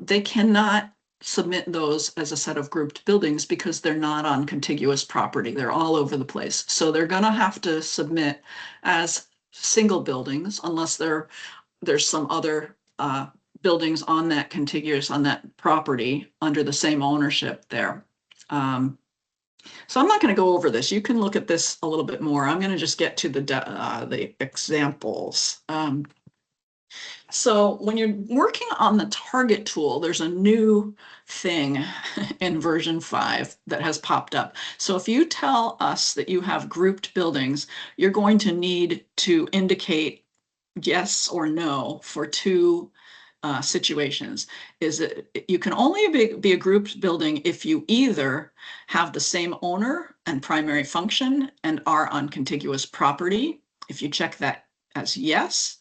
They cannot submit those as a set of grouped buildings because they're not on contiguous property. They're all over the place. So they're going to have to submit as single buildings unless there's some other buildings on that contiguous, on that property under the same ownership there. So I'm not going to go over this. You can look at this a little bit more. I'm going to just get to the examples. So when you're working on the target tool, there's a new thing in version 5 that has popped up. So if you tell us that you have grouped buildings, you're going to need to indicate yes or no for two situations. Is it, you can only be a grouped building if you either have the same owner and primary function and are on contiguous property. If you check that as yes,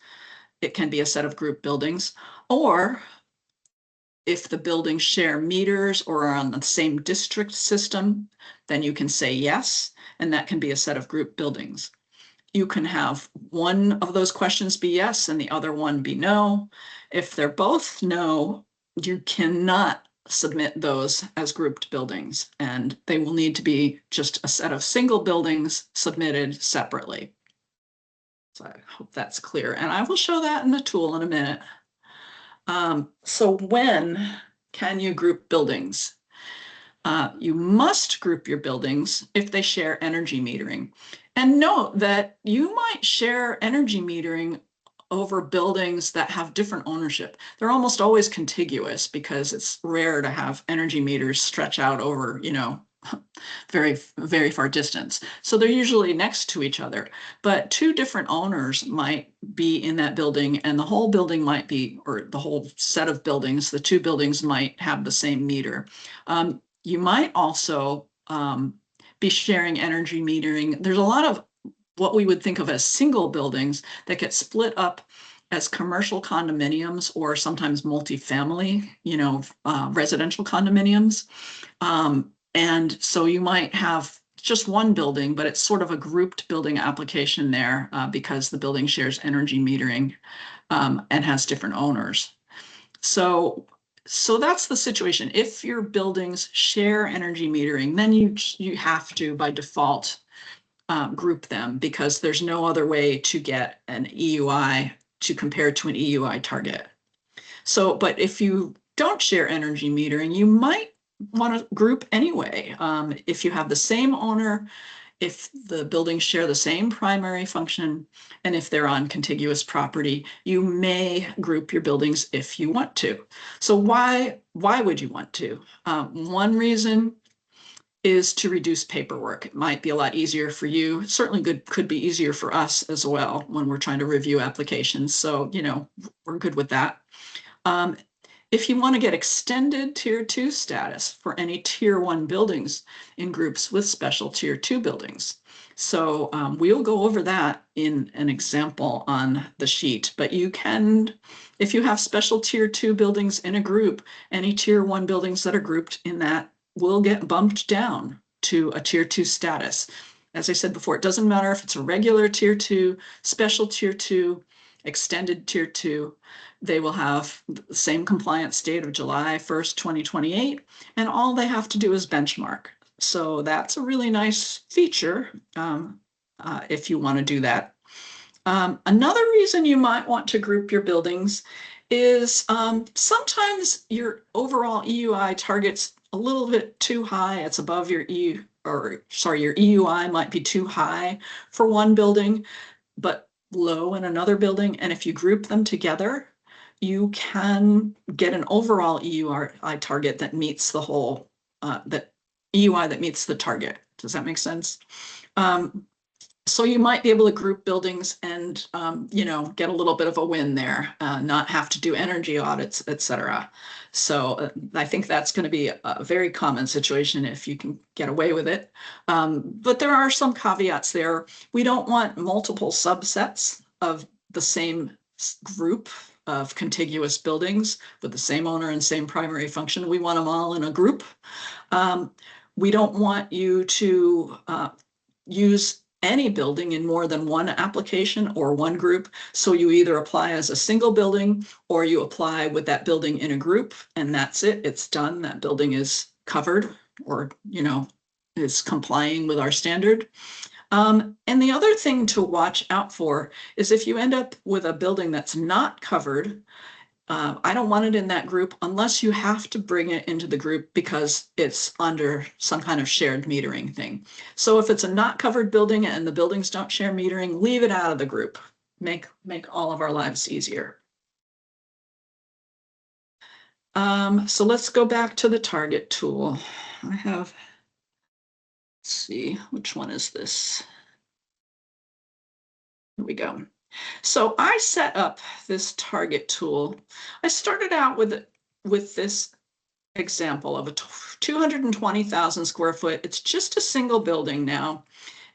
it can be a set of group buildings. Or if the buildings share meters or are on the same district system, then you can say yes, and that can be a set of group buildings. You can have one of those questions be yes and the other one be no. If they're both no, you cannot submit those as grouped buildings, and they will need to be just a set of single buildings submitted separately. So I hope that's clear, and I will show that in the tool in a minute. So when can you group buildings? You must group your buildings if they share energy metering. And note that you might share energy metering over buildings that have different ownership. They're almost always contiguous because it's rare to have energy meters stretch out over, very, very far distance. So they're usually next to each other, but two different owners might be in that building, and the whole building might be, or the whole set of buildings, the two buildings might have the same meter. You might also be sharing energy metering. There's a lot of what we would think of as single buildings that get split up as commercial condominiums or sometimes multifamily, residential condominiums. And so you might have just one building, but it's sort of a grouped building application there because the building shares energy metering and has different owners. So So that's the situation. If your buildings share energy metering, then you have to, by default, group them, because there's no other way to get an EUI to compare to an EUI target. So, but if you don't share energy metering, you might want to group anyway. If you have the same owner, if the buildings share the same primary function, and if they're on contiguous property, you may group your buildings if you want to. So why would you want to? One reason is to reduce paperwork. It might be a lot easier for you. It certainly could be easier for us as well when we're trying to review applications. So, we're good with that. If you want to get extended Tier 2 status for any Tier 1 buildings in groups with special Tier 2 buildings. So we'll go over that in an example on the sheet, but you can, if you have special Tier 2 buildings in a group, any Tier 1 buildings that are grouped in that will get bumped down to a Tier 2 status. As I said before, it doesn't matter if it's a regular Tier 2, special Tier 2, extended Tier 2, they will have the same compliance date of July 1st, 2028, and all they have to do is benchmark. So that's a really nice feature if you want to do that. Another reason you might want to group your buildings is sometimes your overall EUI target's a little bit too high. It's above your your EUI might be too high for one building, but low in another building. And if you group them together, you can get an overall EUI target that meets the whole, that EUI that meets the target. Does that make sense? So you might be able to group buildings and, get a little bit of a win there, not have to do energy audits, et cetera. So I think that's going to be a very common situation if you can get away with it. But there are some caveats there. We don't want multiple subsets of the same group of contiguous buildings with the same owner and same primary function. We want them all in a group. We don't want you to use any building in more than one application or one group. So you either apply as a single building or you apply with that building in a group, and that's it. It's done. That building is covered or, is complying with our standard. And the other thing to watch out for is if you end up with a building that's not covered, I don't want it in that group unless you have to bring it into the group because it's under some kind of shared metering thing. So if it's a not covered building and the buildings don't share metering, leave it out of the group. Make all of our lives easier. So let's go back to the target tool. Let's see, which one is this? Here we go. So I set up this target tool. I started out with this example of a 220,000 square foot. It's just a single building now.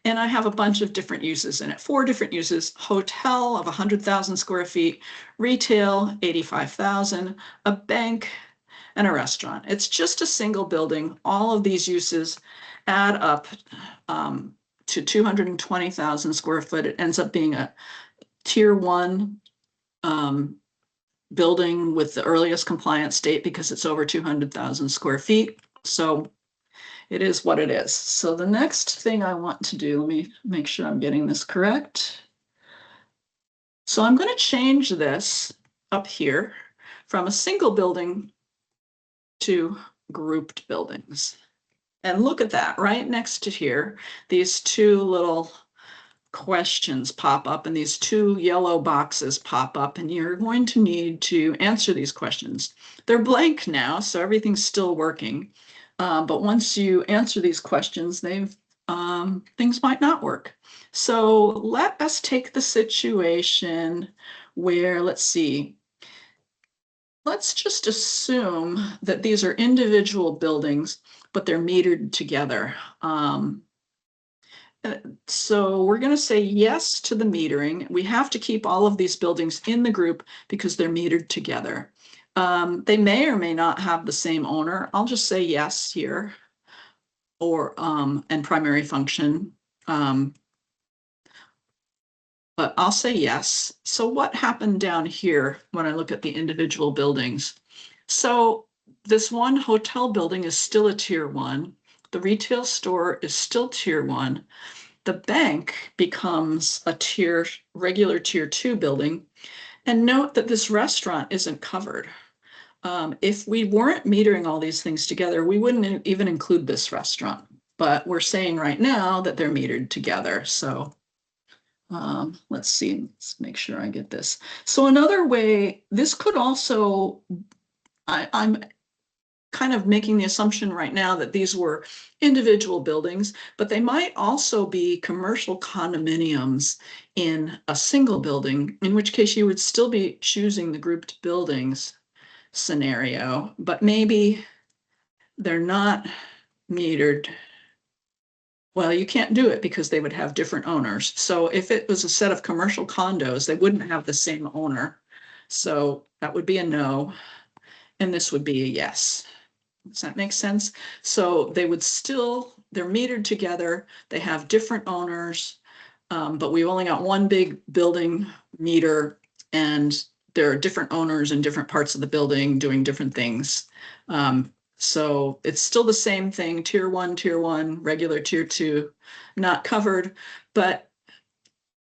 And I have a bunch of different uses in it, 4 different uses: hotel of 100,000 square feet, retail, 85,000, a bank, and a restaurant. It's just a single building. All of these uses add up to 220,000 square foot. It ends up being a Tier 1 building with the earliest compliance date because it's over 200,000 square feet. So it is what it is. So the next thing I want to do, let me make sure I'm getting this correct. So I'm going to change this up here from a single building to grouped buildings. And look at that, right next to here, these 2 little questions pop up and these 2 yellow boxes pop up, and you're going to need to answer these questions. They're blank now, so everything's still working. But once you answer these questions, things might not work. So let us take the situation where, let's see, let's just assume that these are individual buildings, but they're metered together. So we're going to say yes to the metering. We have to keep all of these buildings in the group because they're metered together. They may or may not have the same owner. I'll just say yes here, or and primary function. But I'll say yes. So what happened down here when I look at the individual buildings? So this one hotel building is still a tier 1. The retail store is still tier 1. The bank becomes a regular tier 2 building. And note that this restaurant isn't covered. If we weren't metering all these things together, we wouldn't even include this restaurant. But we're saying right now that they're metered together. So let's see, let's make sure I get this. So another way, this could also, I'm kind of making the assumption right now that these were individual buildings, but they might also be commercial condominiums in a single building, in which case you would still be choosing the grouped buildings scenario, but maybe they're not metered. Well, you can't do it because they would have different owners. So if it was a set of commercial condos, they wouldn't have the same owner. So that would be a no, and this would be a yes. Does that make sense? So they would still, they're metered together. They have different owners, but we've only got one big building meter, and there are different owners in different parts of the building doing different things. So it's still the same thing, tier 1, regular tier 2, not covered, but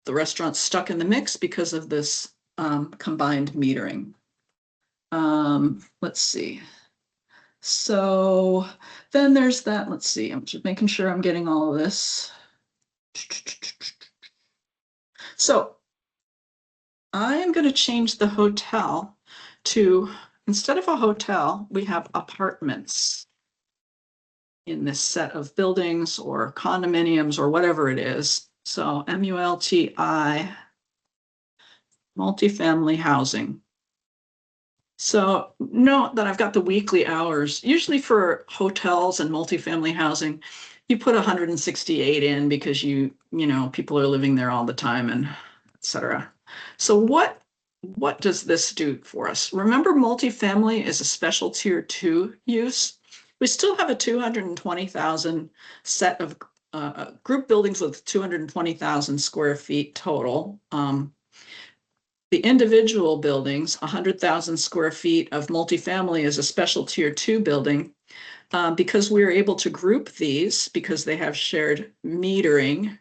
the restaurant's stuck in the mix because of this combined metering. Let's see. So then there's that, let's see, I'm just making sure I'm getting all of this. So I'm going to change the hotel to, instead of a hotel, we have apartments in this set of buildings or condominiums or whatever it is. So MULTI, multifamily housing. So note that I've got the weekly hours. Usually for hotels and multifamily housing, you put 168 in because you know, people are living there all the time and etc. So what does this do for us? Remember, multifamily is a special tier 2 use. We still have a 220,000 set of group buildings with 220,000 square feet total. The individual buildings, 100,000 square feet of multifamily, is a special tier 2 building because we're able to group these because they have shared metering.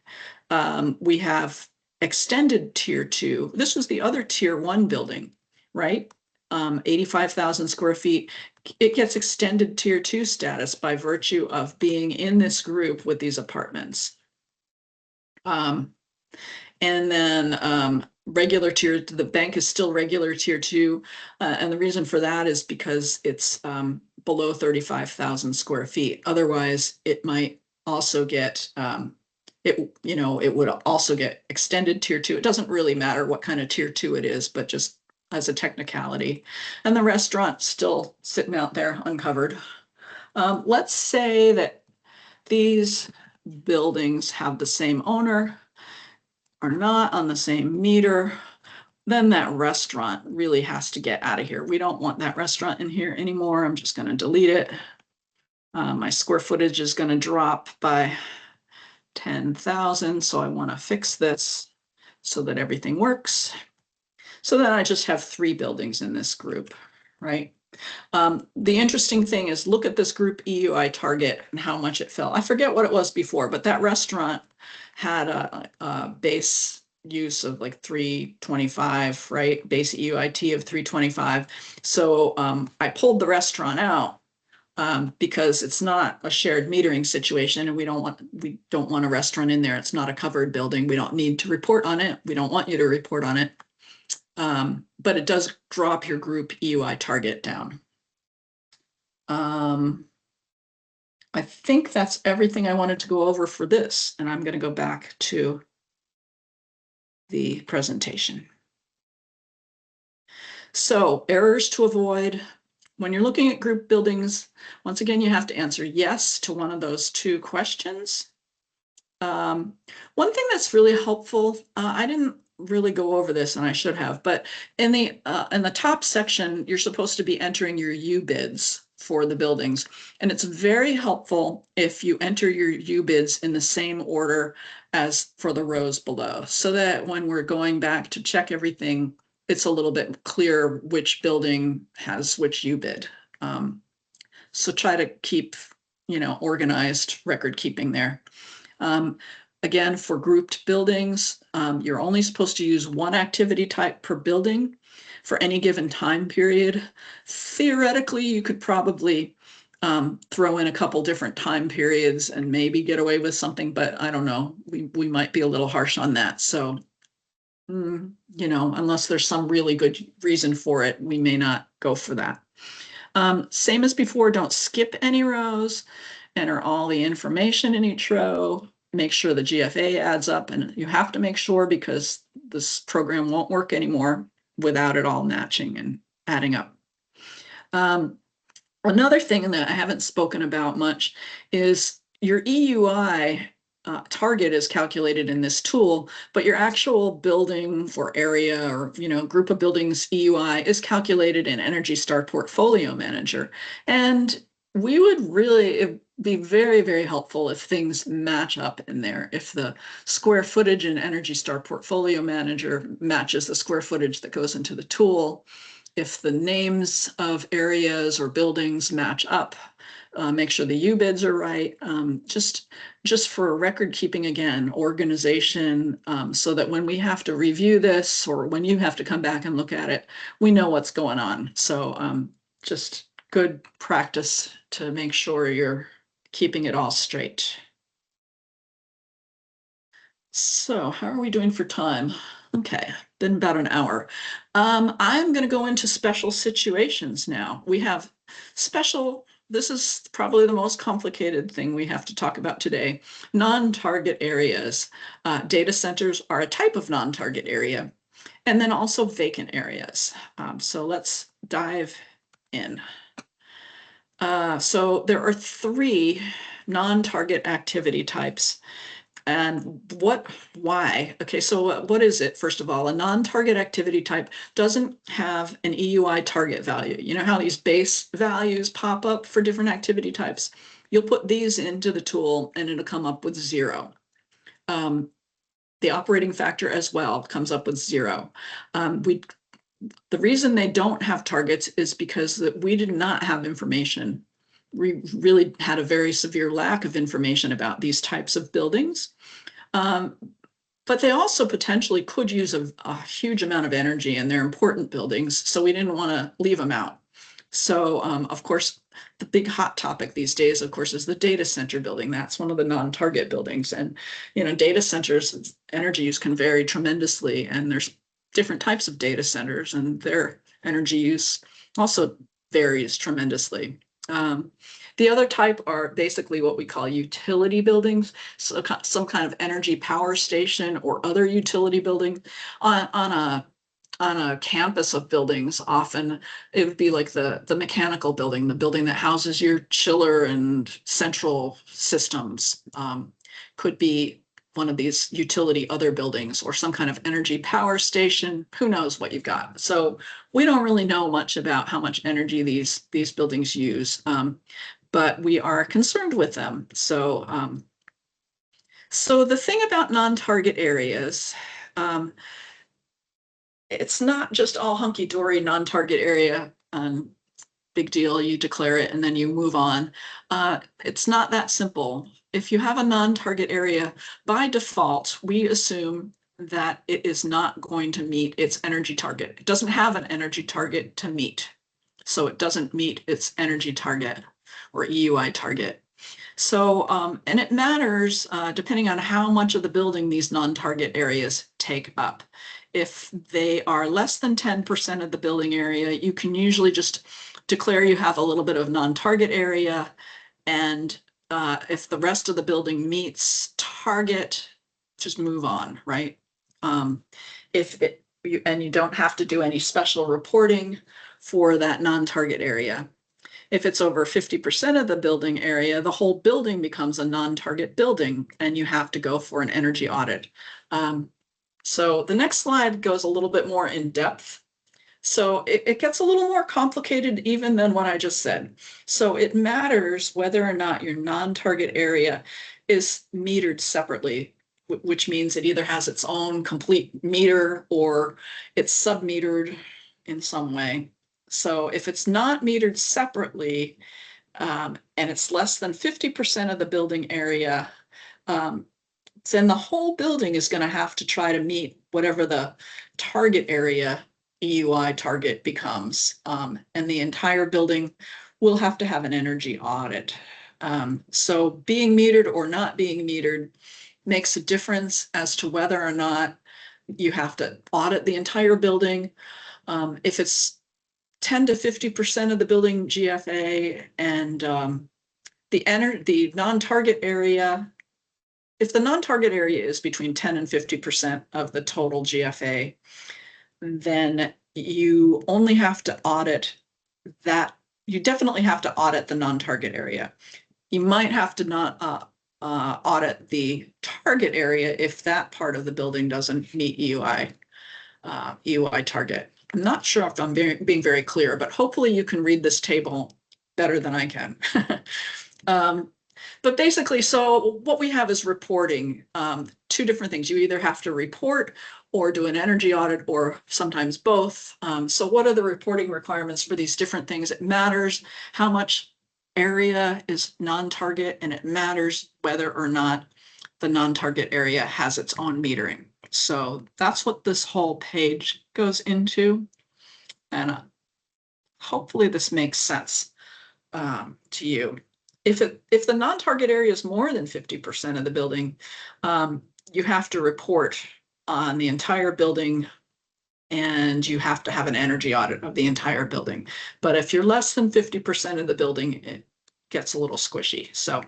We have extended tier 2. This was the other tier 1 building, right? 85,000 square feet. It gets extended tier 2 status by virtue of being in this group with these apartments. And then regular tier, the bank is still regular tier 2. And the reason for that is because it's below 35,000 square feet. Otherwise, it might also get, it would also get extended tier 2. It doesn't really matter what kind of tier 2 it is, but just as a technicality. And the restaurant still sitting out there uncovered. Let's say that these buildings have the same owner, are not on the same meter, then that restaurant really has to get out of here. We don't want that restaurant in here anymore. I'm just going to delete it. My square footage is going to drop by 10,000. So I want to fix this so that everything works. So then I just have 3 buildings in this group, right? The interesting thing is look at this group EUI target and how much it fell. I forget what it was before, but that restaurant had a base use of like 325, right? Base EUIT of 325. So I pulled the restaurant out because it's not a shared metering situation, and we don't want a restaurant in there. It's not a covered building. We don't need to report on it. We don't want you to report on it. But it does drop your group EUI target down. I think that's everything I wanted to go over for this, and I'm going to go back to the presentation. So errors to avoid. When you're looking at group buildings, once again, you have to answer yes to one of those 2 questions. One thing that's really helpful, I didn't really go over this and I should have, but in the top section, you're supposed to be entering your U bids for the buildings. And it's very helpful if you enter your U bids in the same order as for the rows below, so that when we're going back to check everything, it's a little bit clear which building has which U bid. So try to keep, organized record keeping there. Again, for grouped buildings, you're only supposed to use one activity type per building for any given time period. Theoretically, you could probably throw in a couple different time periods and maybe get away with something, but I don't know. We might be a little harsh on that. So, unless there's some really good reason for it, we may not go for that. Same as before, don't skip any rows. Enter all the information in each row. Make sure the GFA adds up, and you have to make sure because this program won't work anymore without it all matching and adding up. Another thing that I haven't spoken about much is your EUI target is calculated in this tool, but your actual building or area or group of buildings EUI is calculated in Energy Star Portfolio Manager. And we would really be very, very helpful if things match up in there. If the square footage in Energy Star Portfolio Manager matches the square footage that goes into the tool, if the names of areas or buildings match up, make sure the UBIDs are right. Just for record keeping, again, organization, so that when we have to review this or when you have to come back and look at it, we know what's going on. So just good practice to make sure you're keeping it all straight. So how are we doing for time? Okay, been about an hour. I'm going to go into special situations now. We have this is probably the most complicated thing we have to talk about today. Non-target areas. Data centers are a type of non-target area, and then also vacant areas. So let's dive in. So there are 3 non-target activity types. And why? Okay, so what is it? First of all, a non-target activity type doesn't have an EUI target value. You know how these base values pop up for different activity types? You'll put these into the tool and it'll come up with 0. The operating factor as well comes up with 0. The reason they don't have targets is because we did not have information. We really had a very severe lack of information about these types of buildings. But they also potentially could use a huge amount of energy, and they're important buildings, so we didn't want to leave them out. So, of course, the big hot topic these days, of course, is the data center building. That's one of the non-target buildings. And, data centers, energy use can vary tremendously, and there's different types of data centers, and their energy use also varies tremendously. The other type are basically what we call utility buildings, so some kind of energy power station or other utility building on a campus of buildings. Often it would be like the mechanical building, the building that houses your chiller and central systems. Could be one of these utility other buildings or some kind of energy power station. Who knows what you've got? So we don't really know much about how much energy these buildings use, but we are concerned with them. So the thing about non-target areas, it's not just all hunky-dory non-target area. Big deal, you declare it and then you move on. It's not that simple. If you have a non-target area, by default, we assume that it is not going to meet its energy target. It doesn't have an energy target to meet. So it doesn't meet its energy target or EUI target. So, and it matters depending on how much of the building these non-target areas take up. If they are less than 10% of the building area, you can usually just declare you have a little bit of non-target area, and if the rest of the building meets target, just move on, right? And you don't have to do any special reporting for that non-target area. If it's over 50% of the building area, the whole building becomes a non-target building, and you have to go for an energy audit. So the next slide goes a little bit more in depth. So it gets a little more complicated even than what I just said. So it matters whether or not your non-target area is metered separately, which means it either has its own complete meter or it's sub-metered in some way. So if it's not metered separately, and it's less than 50% of the building area, then the whole building is going to have to try to meet whatever the target area EUI target becomes. And the entire building will have to have an energy audit. So being metered or not being metered makes a difference as to whether or not you have to audit the entire building. If it's 10 to 50% of the building GFA and the non-target area, if the non-target area is between 10 and 50% of the total GFA, then you only have to audit that. You definitely have to audit the non-target area. You might have to not audit the target area if that part of the building doesn't meet EUI target. I'm not sure if I'm being very clear, but hopefully you can read this table better than I can. But basically, so what we have is reporting, two different things. You either have to report or do an energy audit, or sometimes both. So what are the reporting requirements for these different things? It matters how much area is non-target, and it matters whether or not the non-target area has its own metering. So that's what this whole page goes into. And hopefully this makes sense to you. If the non-target area is more than 50% of the building, you have to report on the entire building, and you have to have an energy audit of the entire building. But if you're less than 50% of the building, it gets a little squishy. So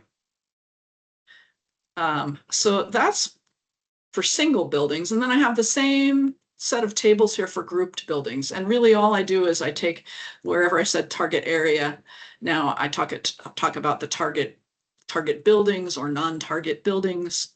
that's for single buildings. And then I have the same set of tables here for grouped buildings. And really all I do is I take wherever I said target area. Now I talk about the target buildings or non-target buildings,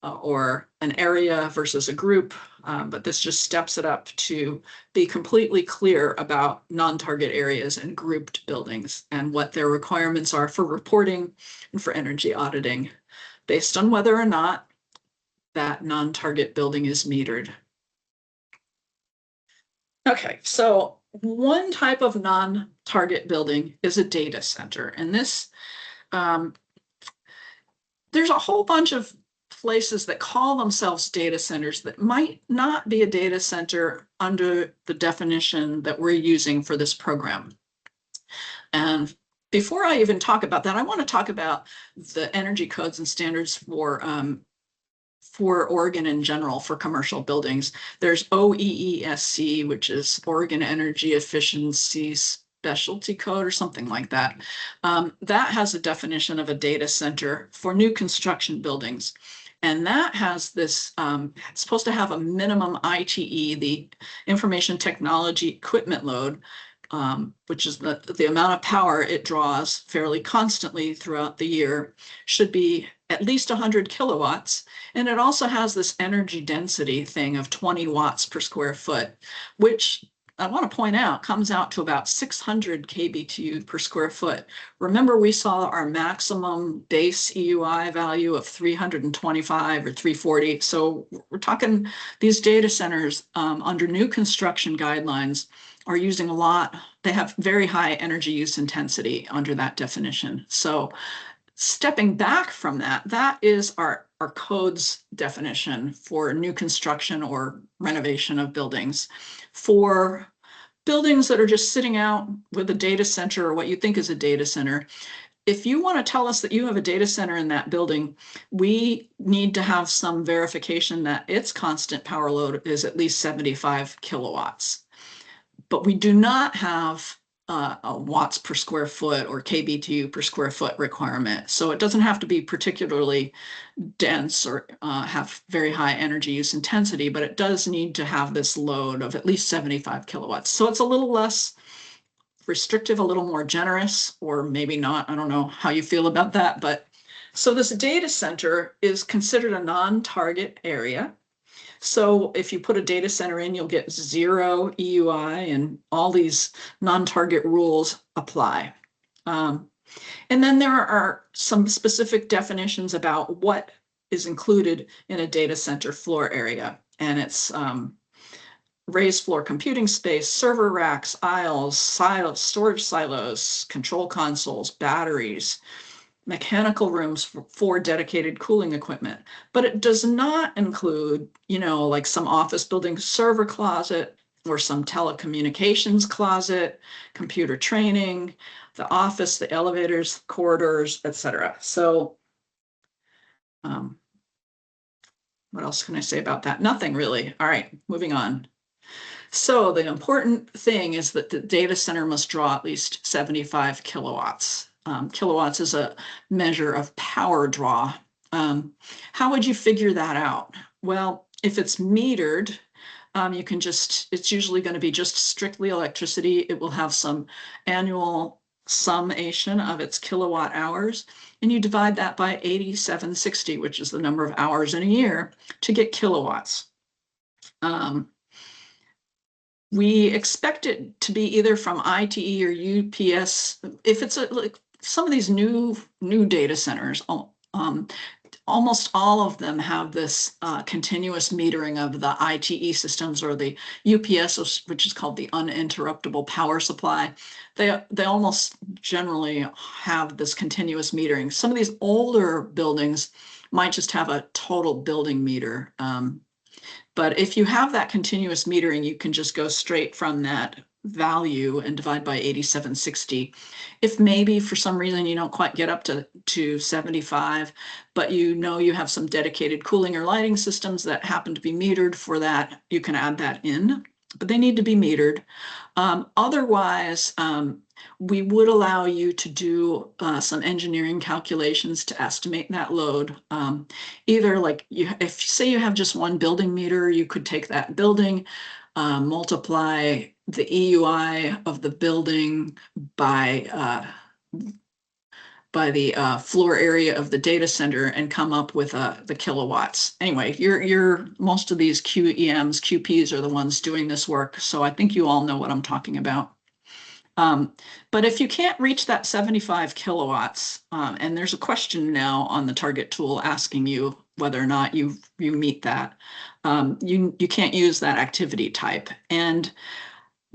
or an area versus a group. But this just steps it up to be completely clear about non-target areas and grouped buildings and what their requirements are for reporting and for energy auditing based on whether or not that non-target building is metered. Okay, so one type of non-target building is a data center. And this, there's a whole bunch of places that call themselves data centers that might not be a data center under the definition that we're using for this program. And before I even talk about that, I want to talk about the energy codes and standards for Oregon in general for commercial buildings. There's OEESC, which is Oregon Energy Efficiency Specialty Code or something like that. That has a definition of a data center for new construction buildings. And that has this, it's supposed to have a minimum ITE, the information technology equipment load, which is the amount of power it draws fairly constantly throughout the year, should be at least 100 kilowatts. And it also has this energy density thing of 20 watts per square foot, which I want to point out comes out to about 600 kBTU per square foot. Remember, we saw our maximum base EUI value of 325 or 340. So we're talking these data centers under new construction guidelines are using a lot. They have very high energy use intensity under that definition. So stepping back from that, that is our code's definition for new construction or renovation of buildings. For buildings that are just sitting out with a data center or what you think is a data center, if you want to tell us that you have a data center in that building, we need to have some verification that its constant power load is at least 75 kilowatts. But we do not have a watts per square foot or kBTU per square foot requirement. So it doesn't have to be particularly dense or have very high energy use intensity, but it does need to have this load of at least 75 kilowatts. So it's a little less restrictive, a little more generous, or maybe not. I don't know how you feel about that. But so this data center is considered a non-target area. So if you put a data center in, you'll get 0 EUI, and all these non-target rules apply. And then there are some specific definitions about what is included in a data center floor area. And it's raised floor computing space, server racks, aisles, storage silos, control consoles, batteries, mechanical rooms for dedicated cooling equipment. But it does not include, like some office building server closet or some telecommunications closet, computer training, the office, the elevators, corridors, etc. So what else can I say about that? Nothing really. All right, moving on. So the important thing is that the data center must draw at least 75 kilowatts. Kilowatts is a measure of power draw. How would you figure that out? Well, if it's metered, it's usually going to be just strictly electricity. It will have some annual summation of its kilowatt hours, and you divide that by 8760, which is the number of hours in a year, to get kilowatts. We expect it to be either from ITE or UPS. If it's like some of these new data centers, almost all of them have this continuous metering of the ITE systems, or the UPS, which is called the uninterruptible power supply. They almost generally have this continuous metering. Some of these older buildings might just have a total building meter. But if you have that continuous metering, you can just go straight from that value and divide by 8760. If maybe for some reason you don't quite get up to 75, but you have some dedicated cooling or lighting systems that happen to be metered for that, you can add that in, but they need to be metered. Otherwise, we would allow you to do some engineering calculations to estimate that load. Either like if say you have just one building meter, you could take that building, multiply the EUI of the building by the floor area of the data center and come up with the kilowatts. Anyway, most of these QEMs, QPs are the ones doing this work, so I think you all know what I'm talking about. But if you can't reach that 75 kilowatts, and there's a question now on the target tool asking you whether or not you meet that, you can't use that activity type. And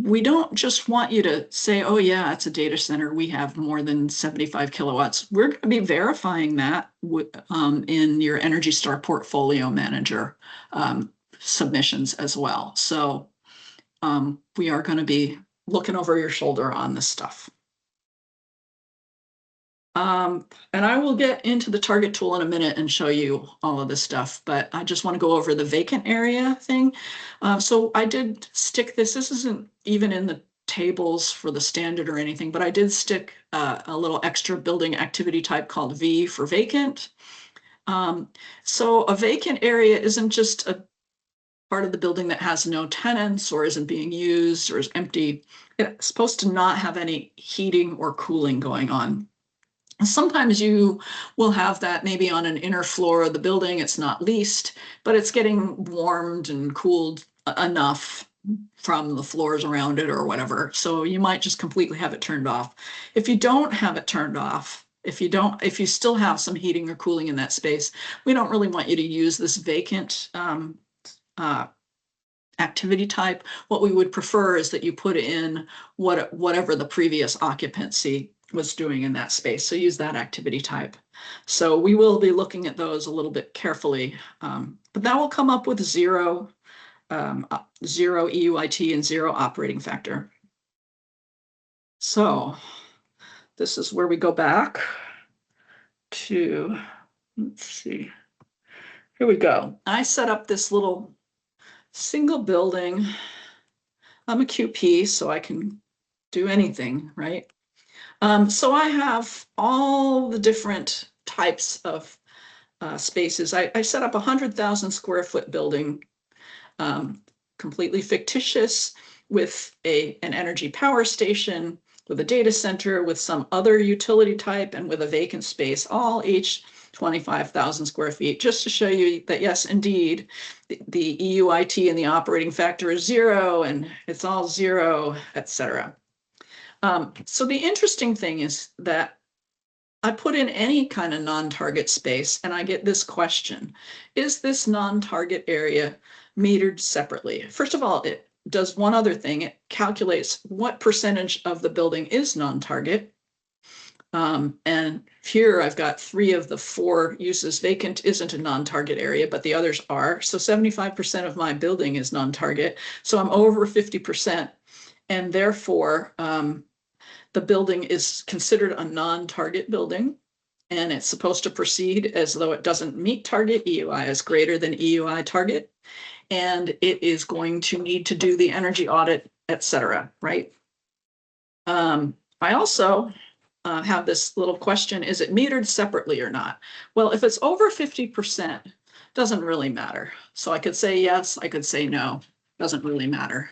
we don't just want you to say, oh yeah, it's a data center, we have more than 75 kilowatts. We're going to be verifying that in your Energy Star Portfolio Manager submissions as well. So we are going to be looking over your shoulder on this stuff. And I will get into the target tool in a minute and show you all of this stuff, but I just want to go over the vacant area thing. So I did stick this isn't even in the tables for the standard or anything, but I did stick a little extra building activity type called V for vacant. So a vacant area isn't just a part of the building that has no tenants or isn't being used or is empty. It's supposed to not have any heating or cooling going on. Sometimes you will have that maybe on an inner floor of the building, it's not leased, but it's getting warmed and cooled enough from the floors around it or whatever. So you might just completely have it turned off. If you don't have it turned off, if you still have some heating or cooling in that space, we don't really want you to use this vacant activity type. What we would prefer is that you put in whatever the previous occupancy was doing in that space. So use that activity type. So we will be looking at those a little bit carefully, but that will come up with zero EUIT and zero operating factor. So this is where we go back to, let's see, here we go. I set up this little single building. I'm a QP, so I can do anything, right? So I have all the different types of spaces. I set up 100,000 square foot building, completely fictitious, with an energy power station, with a data center, with some other utility type, and with a vacant space, all each 25,000 square feet, just to show you that, yes, indeed, the EUIT and the operating factor is zero, and it's all zero, etc. So the interesting thing is that I put in any kind of non-target space and I get this question: is this non-target area metered separately? First of all, does one other thing. It calculates what percentage of the building is non-target. And here I've got 3 of the 4 uses. Vacant isn't a non-target area, but the others are. So 75% of my building is non-target. So I'm over 50%. And therefore, the building is considered a non-target building. And it's supposed to proceed as though it doesn't meet target. EUI is greater than EUI target. And it is going to need to do the energy audit, et cetera, right? I also have this little question, is it metered separately or not? Well, if it's over 50%, doesn't really matter. So I could say yes, I could say no, doesn't really matter.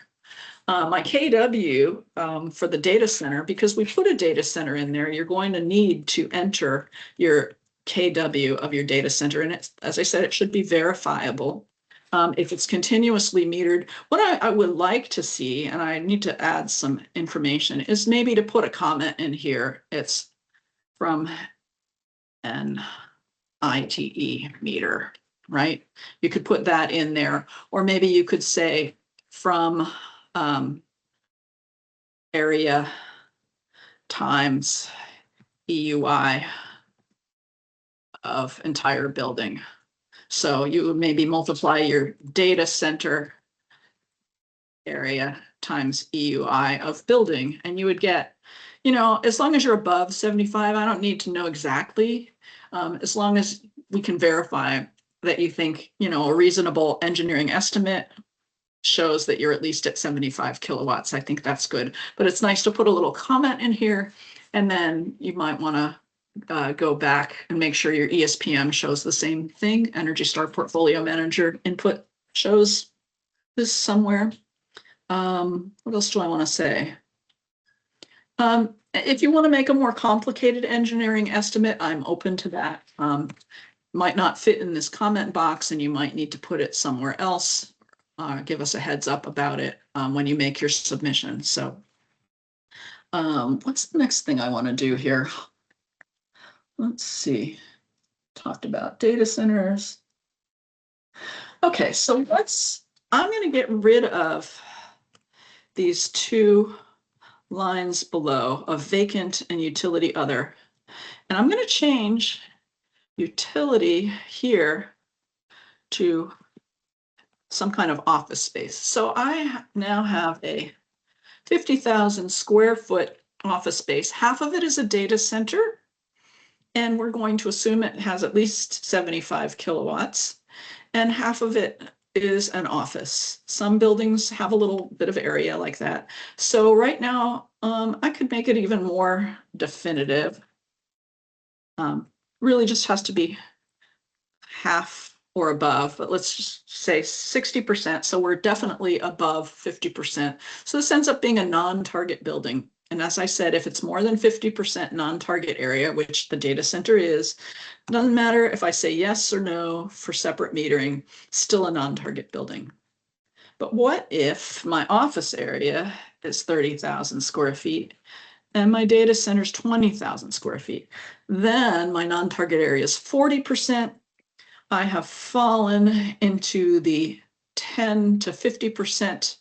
My KW for the data center, because we put a data center in there, you're going to need to enter your KW of your data center. And it's, as I said, it should be verifiable. If it's continuously metered, what I would like to see, and I need to add some information, is maybe to put a comment in here. It's from an ITE meter, right? You could put that in there, or maybe you could say from area times EUI of entire building. So you would maybe multiply your data center area times EUI of building, and you would get, you know, as long as you're above 75, I don't need to know exactly, as long as we can verify that you think, you know, a reasonable engineering estimate shows that you're at least at 75 kilowatts. I think that's good, but it's nice to put a little comment in here, and then you might want to go back and make sure your ESPM shows the same thing. Energy Star Portfolio Manager input shows this somewhere. What else do I want to say? If you want to make a more complicated engineering estimate, I'm open to that. Might not fit in this comment box, and you might need to put it somewhere else. Give us a heads up about it when you make your submission. So what's the next thing I want to do here? Let's see. Talked about data centers. Okay, so I'm going to get rid of these 2 lines below of vacant and utility other. And I'm going to change utility here to some kind of office space. So I now have a 50,000 square foot office space. Half of it is a data center, and we're going to assume it has at least 75 kilowatts, and half of it is an office. Some buildings have a little bit of area like that. So right now, I could make it even more definitive. Really just has to be half or above, but let's just say 60%. So we're definitely above 50%. So this ends up being a non-target building. And as I said, if it's more than 50% non-target area, which the data center is, doesn't matter if I say yes or no for separate metering, still a non-target building. But what if my office area is 30,000 square feet and my data center is 20,000 square feet? Then my non-target area is 40%. I have fallen into the 10 to 50%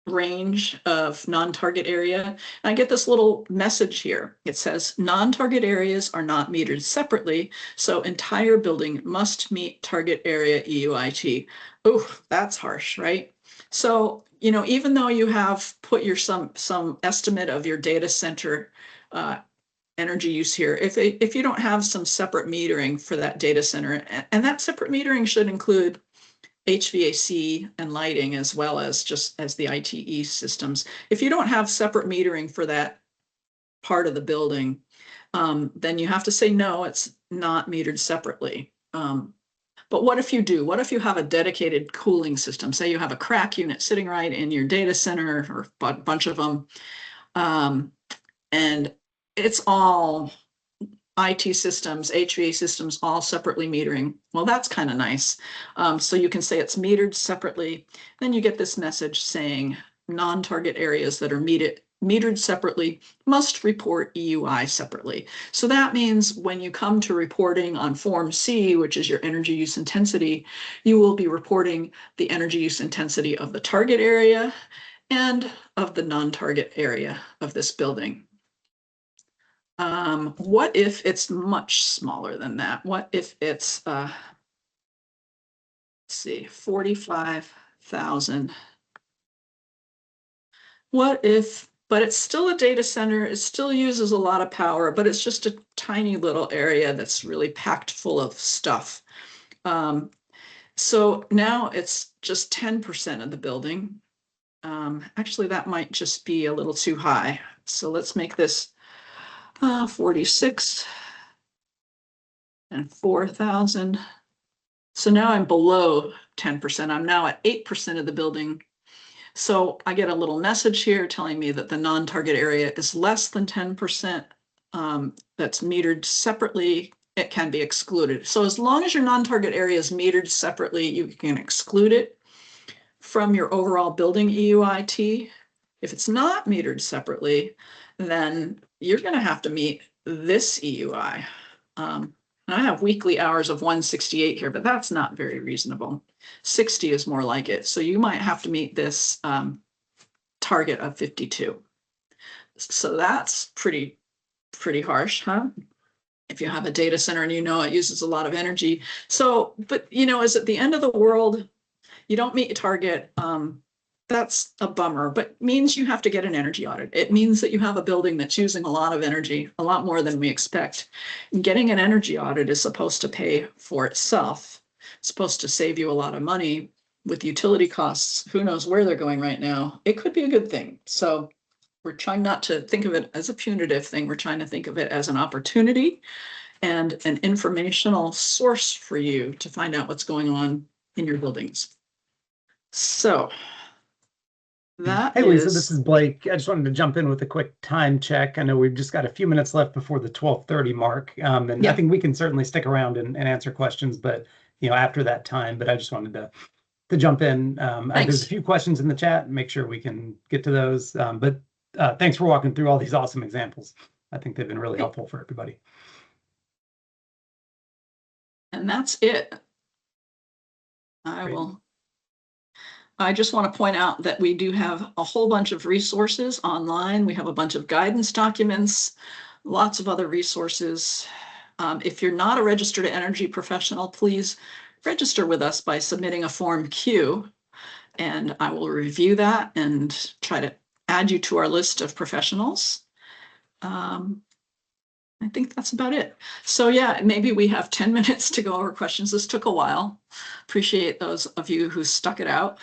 range of non-target area. And I get this little message here. It says non-target areas are not metered separately, so entire building must meet target area EUIT. Oh, that's harsh, right? So, you know, even though you have put your some estimate of your data center energy use here, if you don't have some separate metering for that data center, and that separate metering should include HVAC and lighting as well as just as the ITE systems. If you don't have separate metering for that part of the building, then you have to say no, it's not metered separately. But what if you do? What if you have a dedicated cooling system? Say you have a crack unit sitting right in your data center, or a bunch of them, and it's all IT systems, HVAC systems, all separately metering. Well, that's kind of nice. So you can say it's metered separately. Then you get this message saying non-target areas that are metered separately must report EUI separately. So that means when you come to reporting on Form C, which is your energy use intensity, you will be reporting the energy use intensity of the target area and of the non-target area of this building. What if it's much smaller than that? What if it's, let's see, 45,000? What if, but it's still a data center, it still uses a lot of power, but it's just a tiny little area that's really packed full of stuff. So now it's just 10% of the building. Actually, that might just be a little too high. So let's make this 46 and 4,000. So now I'm below 10%. I'm now at 8% of the building. So I get a little message here telling me that the non-target area is less than 10%. That's metered separately. It can be excluded. So as long as your non-target area is metered separately, you can exclude it from your overall building EUIT. If it's not metered separately, then you're going to have to meet this EUI. And I have weekly hours of 168 here, but that's not very reasonable. 60 is more like it. So you might have to meet this target of 52. So that's pretty harsh, huh? If you have a data center and you know it uses a lot of energy. So, but you know, is it the end of the world? You don't meet your target. That's a bummer, but means you have to get an energy audit. It means that you have a building that's using a lot of energy, a lot more than we expect. And getting an energy audit is supposed to pay for itself. It's supposed to save you a lot of money with utility costs. Who knows where they're going right now? It could be a good thing. So we're trying not to think of it as a punitive thing. We're trying to think of it as an opportunity and an informational source for you to find out what's going on in your buildings. So that Hey, Lisa, this is Blake. I just wanted to jump in with a quick time check. I know we've just got a few minutes left before the 12:30 mark. And I think we can certainly stick around and answer questions, but you know, after that time, but I just wanted to jump in. There's a few questions in the chat, make sure we can get to those. But thanks for walking through all these awesome examples. I think they've been really helpful for everybody. And that's it. I just want to point out that we do have a whole bunch of resources online. We have a bunch of guidance documents, lots of other resources. If you're not a registered energy professional, please register with us by submitting a Form Q, and I will review that and try to add you to our list of professionals. I think that's about it. So yeah, maybe we have 10 minutes to go over questions. This took a while. Appreciate those of you who stuck it out.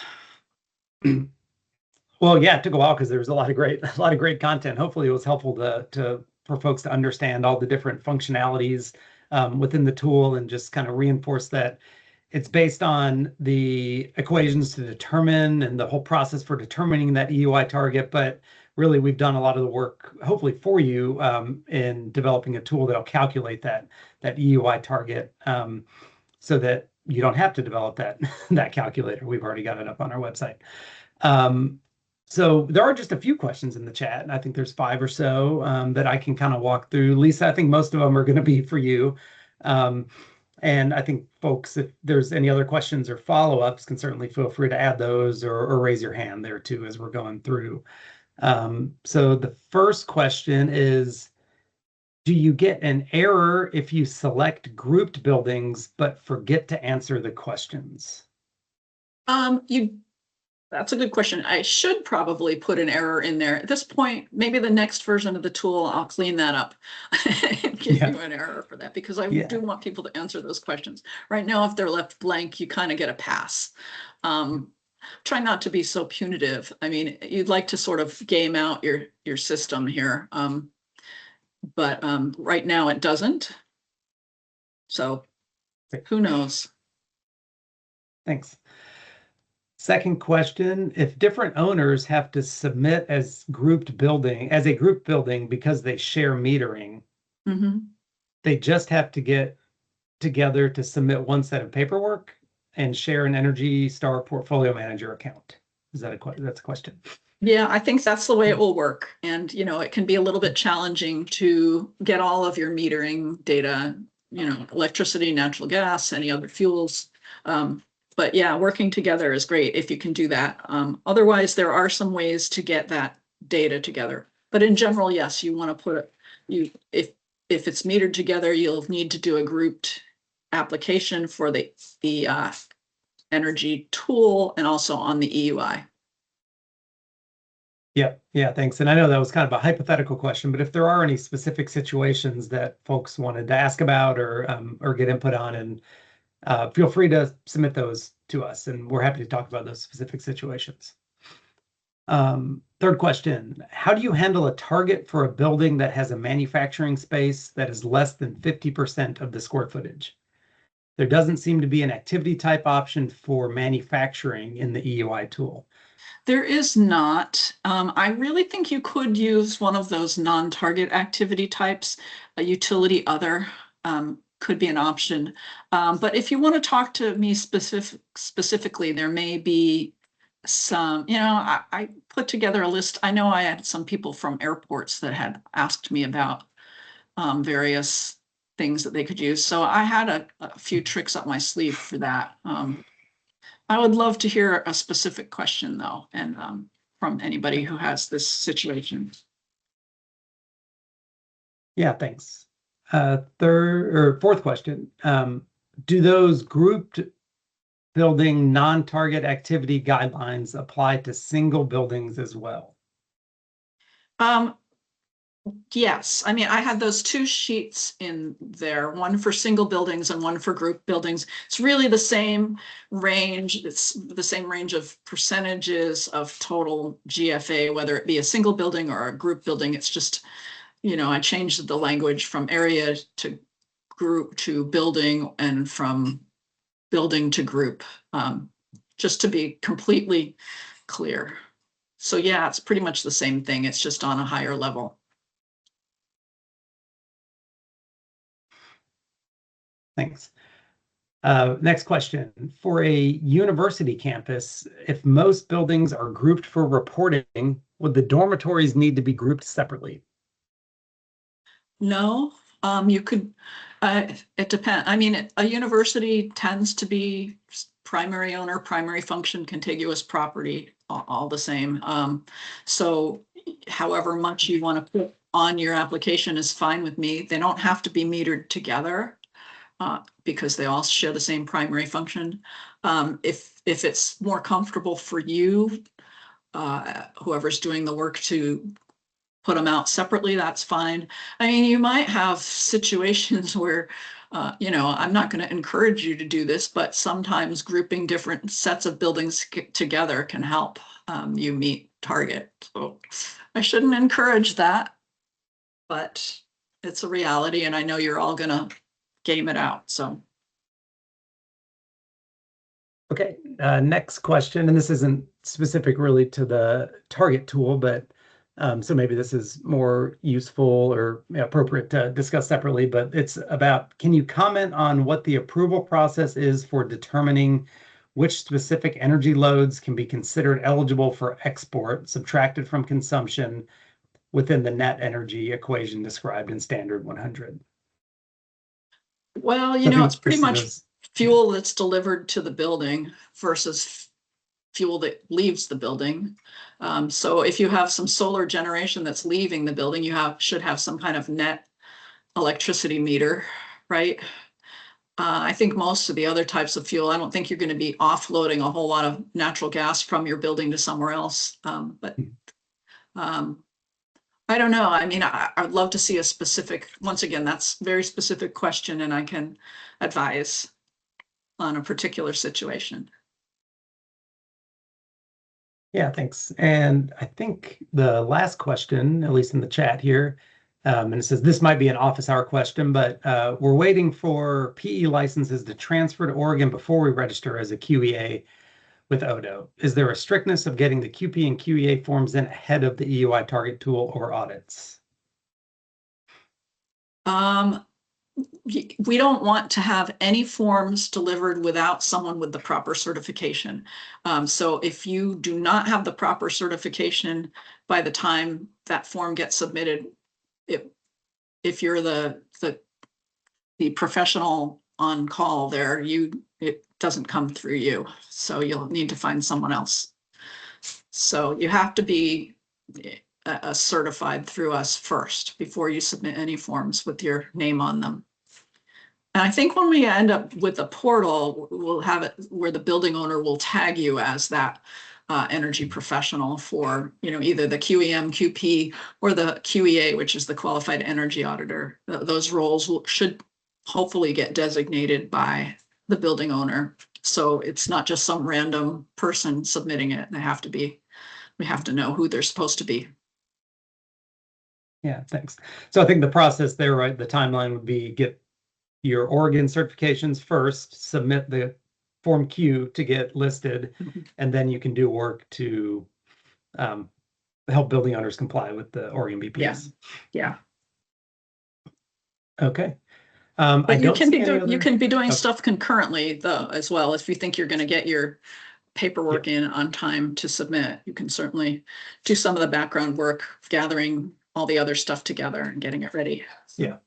Well, yeah, it took a while because there was a lot of great content. Hopefully it was helpful for folks to understand all the different functionalities within the tool and just kind of reinforce that it's based on the equations to determine and the whole process for determining that EUI target. But really, we've done a lot of the work, hopefully for you, in developing a tool that'll calculate that EUI target so that you don't have to develop that calculator. We've already got it up on our website. So there are just a few questions in the chat, and I think there's 5 or so that I can kind of walk through. Lisa, I think most of them are going to be for you. And I think folks, if there's any other questions or follow-ups, can certainly feel free to add those or raise your hand there too as we're going through. So the first question is, do you get an error if you select grouped buildings but forget to answer the questions? That's a good question. I should probably put an error in there. At this point, maybe the next version of the tool, I'll clean that up and give you an error for that, because I do want people to answer those questions. Right now, if they're left blank, you kind of get a pass. Try not to be so punitive. I mean, you'd like to sort of game out your system here, but right now it doesn't. So who knows? Thanks. Second question, if different owners have to submit as a group building because they share metering, they just have to get together to submit one set of paperwork and share an Energy Star portfolio manager account. Is that that's a question? Yeah, I think that's the way it will work. And, you know, it can be a little bit challenging to get all of your metering data, you know, electricity, natural gas, any other fuels. But yeah, working together is great if you can do that. Otherwise, there are some ways to get that data together. But in general, yes, you want to put it, if it's metered together, you'll need to do a grouped application for the energy tool and also on the EUI. Yeah, thanks. And I know that was kind of a hypothetical question, but if there are any specific situations that folks wanted to ask about or get input on, and feel free to submit those to us, and we're happy to talk about those specific situations. Third question, how do you handle a target for a building that has a manufacturing space that is less than 50% of the square footage? There doesn't seem to be an activity type option for manufacturing in the EUI tool. There is not. I really think you could use one of those non-target activity types. A utility other could be an option. But if you want to talk to me specifically, there may be some, you know, I put together a list. I know I had some people from airports that had asked me about various things that they could use. So I had a few tricks up my sleeve for that. I would love to hear a specific question though, and from anybody who has this situation. Yeah, thanks. Fourth question. Do those grouped building non-target activity guidelines apply to single buildings as well? Yes, I mean, I had those two sheets in there, one for single buildings and one for group buildings. It's really the same range. It's the same range of percentages of total GFA, whether it be a single building or a group building. It's just, you know, I changed the language from area to group to building and from building to group, just to be completely clear. So yeah, it's pretty much the same thing. It's just on a higher level. Thanks. Next question. For a university campus, if most buildings are grouped for reporting, would the dormitories need to be grouped separately? No, you could, it depends. I mean, a university tends to be primary owner, primary function, contiguous property, all the same. So however much you want to put on your application is fine with me. They don't have to be metered together. Because they all share the same primary function. If it's more comfortable for you, whoever's doing the work, to put them out separately, that's fine. I mean, you might have situations where, you know, I'm not going to encourage you to do this, but sometimes grouping different sets of buildings together can help you meet target. So I shouldn't encourage that, but it's a reality, and I know you're all going to game it out. So okay, next question, and this isn't specific really to the target tool, but so maybe this is more useful or appropriate to discuss separately, but it's about, can you comment on what the approval process is for determining which specific energy loads can be considered eligible for export, subtracted from consumption within the net energy equation described in Standard 100? well, you know, it's pretty much fuel that's delivered to the building versus fuel that leaves the building. So if you have some solar generation that's leaving the building, you should have some kind of net electricity meter, right? I think most of the other types of fuel, I don't think you're going to be offloading a whole lot of natural gas from your building to somewhere else. But I don't know. I mean, I'd love to see a specific, once again, that's a very specific question, and I can advise on a particular situation. Yeah, thanks. And I think the last question, at least in the chat here, and it says this might be an office hour question, but we're waiting for PE licenses to transfer to Oregon before we register as a QEA with Odo. Is there a strictness of getting the QP and QEA forms in ahead of the EUI target tool or audits? we don't want to have any forms delivered without someone with the proper certification. So if you do not have the proper certification by the time that form gets submitted, if you're the professional on call there, it doesn't come through you. So you'll need to find someone else. So you have to be certified through us first before you submit any forms with your name on them. And I think when we end up with the portal, we'll have it where the building owner will tag you as that energy professional for, either the QEM, QP, or the QEA, which is the qualified energy auditor. Those roles should hopefully get designated by the building owner. So it's not just some random person submitting it. We have to know who they're supposed to be. Yeah, thanks. So I think the process there, right, the timeline would be get your Oregon certifications first, submit the Form Q to get listed, and then you can do work to help building owners comply with the Oregon BPS. Yeah. Okay. But you can be doing Okay. stuff concurrently though, as well. If you think you're going to get your paperwork in on time to submit, you can certainly do some of the background work, gathering all the other stuff together and getting it ready. Yeah,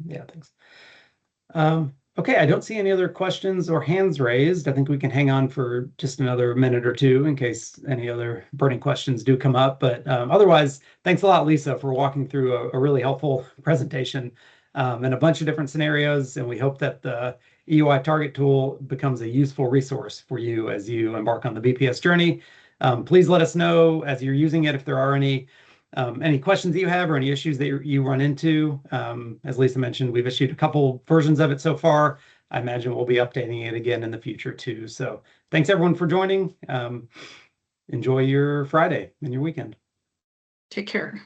thanks. Okay, I don't see any other questions or hands raised. I think we can hang on for just another minute or two in case any other burning questions do come up. But otherwise, thanks a lot, Lisa, for walking through a really helpful presentation and a bunch of different scenarios. And we hope that the EUI target tool becomes a useful resource for you as you embark on the BPS journey. Please let us know as you're using it if there are any questions that you have or any issues that you run into. As Lisa mentioned, we've issued a couple versions of it so far. I imagine we'll be updating it again in the future too. So thanks everyone for joining. Enjoy your Friday and your weekend. Take care.